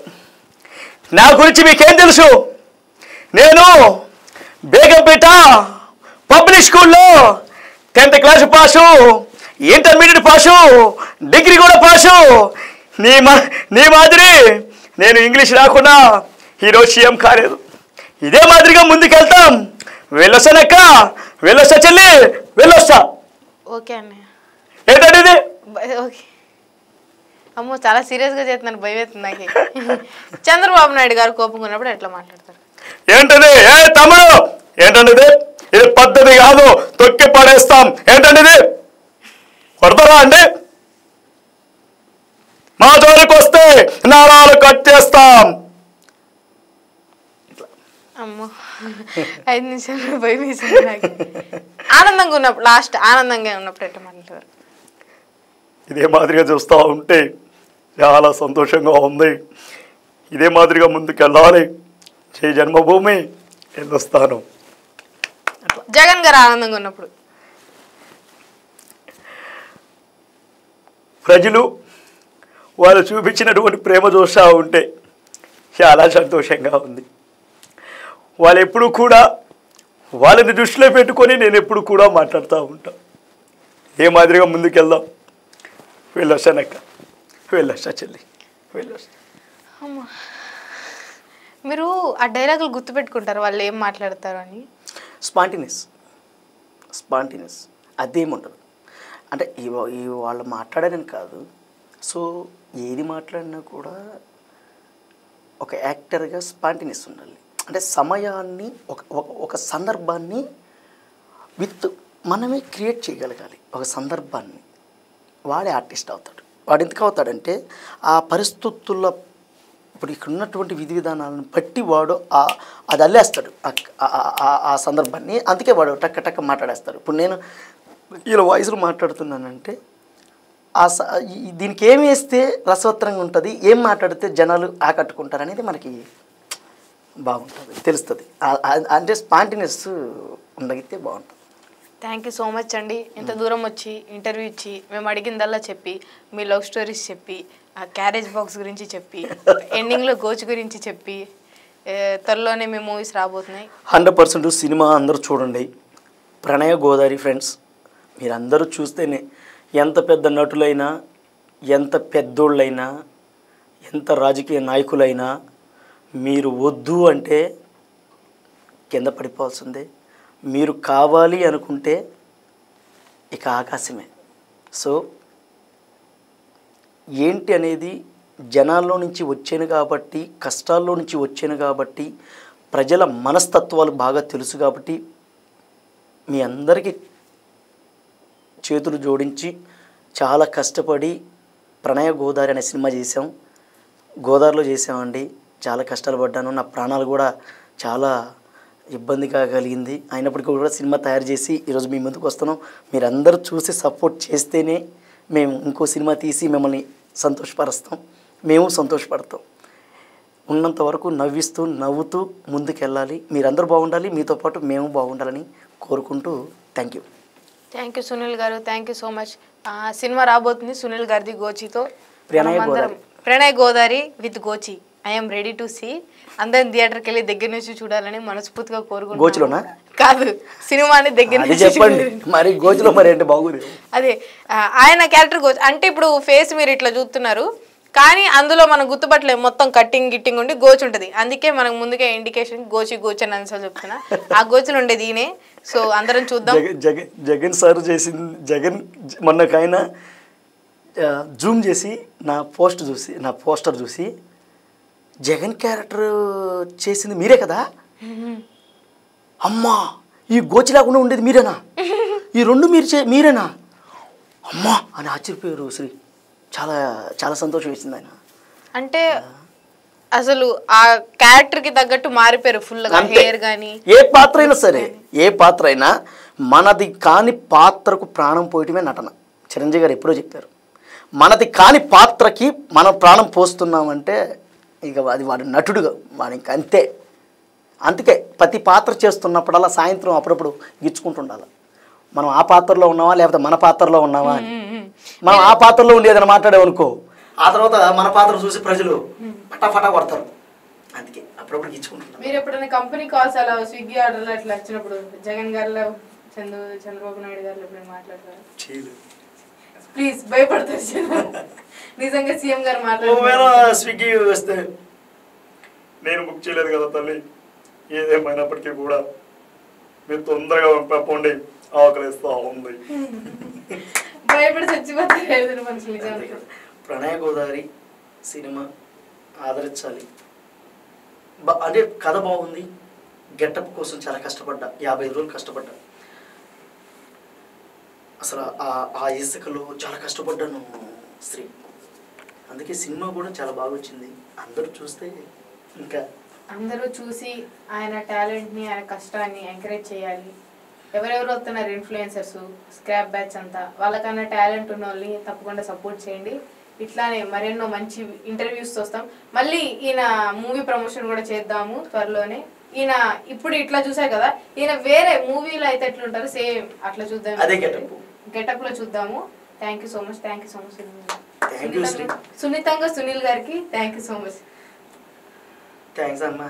నా గురించి మీకేం తెలుసు? నేను బేగంపేట పబ్లిక్ స్కూల్లో 10th class pass, intermediate pass, degree కూడా పాసు. నీ మాదిరి నేను ఇంగ్లీష్ రాకుండా ఈరోజు సీఎం కాలేదు. ఇదే మాదిరిగా ముందుకెళ్తాం. వెళ్ళొస్తానక్క, వెళ్ళొస్తా చెల్లి, వెళ్ళొస్తా. ఓకే అన్నయ్య. ఏంటండి ఇది? ఓకే. అమ్మో చాలా సీరియస్గా చేస్తున్నాను, భయం అవుతుంది నాకు. చంద్రబాబు నాయుడు గారు కోపంగా ఉన్నప్పుడు ఎట్లా మాట్లాడతారు? ఏంటది? ఏ తమ్ముడు, ఏంటండి ఇది పద్ధతి కాదు, తొక్కి పడేస్తాం. ఏంటండి ఇది? కొడతారా అండి? మా జోలికి వస్తే నారాలు కట్ చేస్తాం. అమ్మో 5 నిమిషాలు భయం వేసింది నాకు. ఆనందంగా ఉన్నప్పుడు, లాస్ట్ ఆనందంగా ఉన్నప్పుడు ఎట్లా మాట్లాడతారు? ఇదే మాదిరిగా చూస్తూ ఉంటే చాలా సంతోషంగా ఉంది. ఇదే మాదిరిగా ముందుకెళ్ళాలి. జై జన్మభూమి, వెళ్ళొస్తాను. జగన్ గారు ఆనందంగా ఉన్నప్పుడు ప్రజలు వాళ్ళు చూపించినటువంటి ప్రేమ చూస్తూ ఉంటే చాలా సంతోషంగా ఉంది. వాళ్ళు ఎప్పుడు కూడా వాళ్ళని దృష్టిలో పెట్టుకొని నేను ఎప్పుడు కూడా మాట్లాడుతూ ఉంటాను. ఏ మాదిరిగా ముందుకెళ్దాం. వెళ్ళొస్తానక్క, వెళ్ళొస్తా చెల్లి, వెళ్ళొస్తా. అమ్మా, మీరు ఆ డైలాగులు గుర్తుపెట్టుకుంటారు వాళ్ళు ఏం మాట్లాడతారు అని? స్పాంటినియస్ అదేముండదు. అంటే ఈ వాళ్ళు మాట్లాడారని కాదు. సో ఏది మాట్లాడినా కూడా ఒక యాక్టర్గా స్పాంటినియస్ ఉండాలి. అంటే సమయాన్ని ఒక సందర్భాన్ని మనమే క్రియేట్ చేయగలగాలి. ఒక సందర్భాన్ని వాడే ఆర్టిస్ట్ అవుతాడు. వాడు ఎందుకు అవుతాడంటే ఆ పరిస్థితుల్లో ఇప్పుడు ఇక్కడ ఉన్నటువంటి విధి విధానాలను బట్టి వాడు అది అల్లేస్తాడు ఆ సందర్భాన్ని. అందుకే వాడు టక్క టక్క మాట్లాడేస్తాడు. ఇప్పుడు నేను ఇలా వాయిస్లో మాట్లాడుతున్నానంటే దీనికి ఏం వేస్తే రసవత్తరంగా ఉంటుంది, ఏం మాట్లాడితే జనాలు ఆకట్టుకుంటారు అనేది మనకి బాగుంటుంది, తెలుస్తుంది. అంటే స్పాంటినియస్ ఉండగితే బాగుంటుంది. థ్యాంక్ యూ సో మచ్ అండి. ఇంత దూరం వచ్చి ఇంటర్వ్యూ ఇచ్చి మేము అడిగిందల్లా చెప్పి, మీ లవ్ స్టోరీస్ చెప్పి, ఆ క్యారేజ్ బాక్స్ గురించి చెప్పి, ఎండింగ్లో గోచ్ గురించి చెప్పి, త్వరలోనే మీ మూవీస్ రాబోతున్నాయి. 100% సినిమా అందరూ చూడండి. ప్రణయ గోదావరి ఫ్రెండ్స్ మీరందరూ చూస్తేనే ఎంత పెద్ద నటులైనా, ఎంత పెద్దోళ్ళైనా, ఎంత రాజకీయ నాయకులైనా మీరు వద్దు అంటే కింద పడిపోవాల్సిందే. మీరు కావాలి అనుకుంటే ఇక ఆకాశమే. సో ఏంటి అనేది జనాల్లో నుంచి వచ్చాను కాబట్టి, కష్టాల్లో నుంచి వచ్చాను కాబట్టి, ప్రజల మనస్తత్వాలు బాగా తెలుసు కాబట్టి మీ అందరికీ చేతులు జోడించి చాలా కష్టపడి ప్రణయ గోదావరి అనే సినిమా చేసాం. గోదావరిలో చేసామండి. చాలా కష్టాలు పడ్డాను. నా ప్రాణాలు కూడా చాలా ఇబ్బందిగా కలిగింది. అయినప్పటికీ కూడా సినిమా తయారు చేసి ఈరోజు మీ ముందుకు వస్తున్నాం. మీరందరూ చూసి సపోర్ట్ చేస్తేనే మేము ఇంకో సినిమా తీసి మిమ్మల్ని సంతోషపరుస్తాం, మేము సంతోషపడతాం. ఉన్నంత వరకు నవ్విస్తూ నవ్వుతూ ముందుకెళ్ళాలి. మీరందరూ బాగుండాలి, మీతో పాటు మేము బాగుండాలని కోరుకుంటూ thank you. Thank you Sunil garu, thank you so much. Cinema రాబోతుంది సునీల్ గారిది గోచితో. Pranaya Godavari Pranay Godavari with Gochi I'm ready to see. అందరం థియేటర్కి వెళ్ళి దగ్గర నుంచి చూడాలని మనస్ఫూర్తిగా కోరుకుంటున్నాను. గోచులోనా కాదు, సినిమాని దగ్గర నుంచి చెప్పండి. మరి గోచులో మరి అంటే బాగుంది. అదే ఆయన క్యారెక్టర్ గోచు అంటే ఇప్పుడు ఫేస్ మీరు ఇట్లా చూస్తున్నారు, కానీ అందులో మనం గుర్తుపట్టలేము, మొత్తం కట్టింగ్ గిట్టింగ్ ఉండి గోచు ఉంటుంది. అందుకే మనకు ముందుగా ఇండికేషన్ గోచి అని అనిసారి చెప్తున్నా. ఆ గోచులు ఉండేది ఈయనే. సో అందరం చూద్దాం. జగన్ సార్ చేసింది. జగన్ మొన్నకైనా జూమ్ చేసి నా పోస్టర్ చూసి జగన్ క్యారెక్టర్ చేసింది మీరే కదా, అమ్మా ఈ గోచి లేకుండా ఉండేది మీరేనా, ఈ రెండు మీరేనా అమ్మా అని ఆశ్చర్యపోయారు శ్రీ. చాలా చాలా సంతోషం వేసింది ఆయన. అంటే అసలు ఆ క్యారెక్టర్ కి తగ్గట్టు మారిపోయారు ఫుల్గా. హెయిర్ కానీ ఏ పాత్ర అయినా సరే, ఏ పాత్ర అయినా మనది కాని పాత్రకు ప్రాణం పోయటమే నటన. చిరంజీవి గారు ఎప్పుడో చెప్పారు, మనది కాని పాత్రకి మనం ప్రాణం పోస్తున్నామంటే ఇక అది వాడు నటుడుగా వాడికి అంతే. అందుకే ప్రతి పాత్ర చేస్తున్నప్పుడల్లా సాయంత్రం అప్పుడప్పుడు గిచ్చుకుంటుండాలి, మనం ఆ పాత్రలో ఉన్నావా లేకపోతే మన పాత్రలో ఉన్నావా అని. మనం ఆ పాత్రలో ఉండి ఏదైనా మాట్లాడేవనుకో, ఆ తర్వాత మన పాత్ర చూసి ప్రజలు ఫటాఫటా కొడతారు. అందుకే అప్పుడప్పుడు గిచ్చుకుంటున్నాం. మీరు ఎప్పుడైనా కంపెనీ కాల్స్ అలా స్విగ్గీ ఆర్డర్లు అట్లా వచ్చినప్పుడు జగన్ గారిలో చంద్రబాబు నాయుడు గారు ఎప్పుడైనా మాట్లాడతారు? ప్లీజ్ భయపడతారు నిజంగా సీఎం గారు మాట్లాడారు. స్విగ్గీ వస్తే నేను బుక్ చేయలేదు కదా తల్లి, ఏదేమైనప్పటికీ కూడా మీరు తొందరగా పంపండి, ఆకలిస్తా ఉంది. భయపడి చచ్చిపోతారు మనుషులు. ప్రణయ గోదావరి సినిమా ఆదరించాలి. అంటే కథ బాగుంది, గెటప్ కోసం చాలా కష్టపడ్డా, 50 రోజులు కష్టపడ్డా. అసలు ఆ ఇసుకలో చాలా కష్టపడ్డాను శ్రీ. అందుకే సినిమా కూడా చాలా బాగా వచ్చింది. అందరూ చూస్తే ఇంకా అందరూ చూసి ఆయన టాలెంట్ని ఆయన కష్టాన్ని ఎంకరేజ్ చేయాలి. ఎవరెవరు వస్తున్నారు ఇన్ఫ్లుయెన్సర్స్, స్క్రాప్ బ్యాచ్ అంతా, వాళ్ళకన్నా టాలెంట్ ఉన్న వాళ్ళని తప్పకుండా సపోర్ట్ చేయండి. ఇట్లానే మరెన్నో మంచి ఇంటర్వ్యూస్ వస్తాం. మళ్ళీ ఈయన మూవీ ప్రమోషన్ కూడా చేద్దాము త్వరలోనే. ఈయన ఇప్పుడు ఇట్లా చూసారు కదా, ఈయన వేరే మూవీలో అయితే ఎట్లుంటారు సేమ్ అట్లా చూద్దాం, గెటప్ లో చూద్దాము. Thank you so much. సున్నితంగా సునీల్ గారికి thank you so much. Thanks అమ్మా.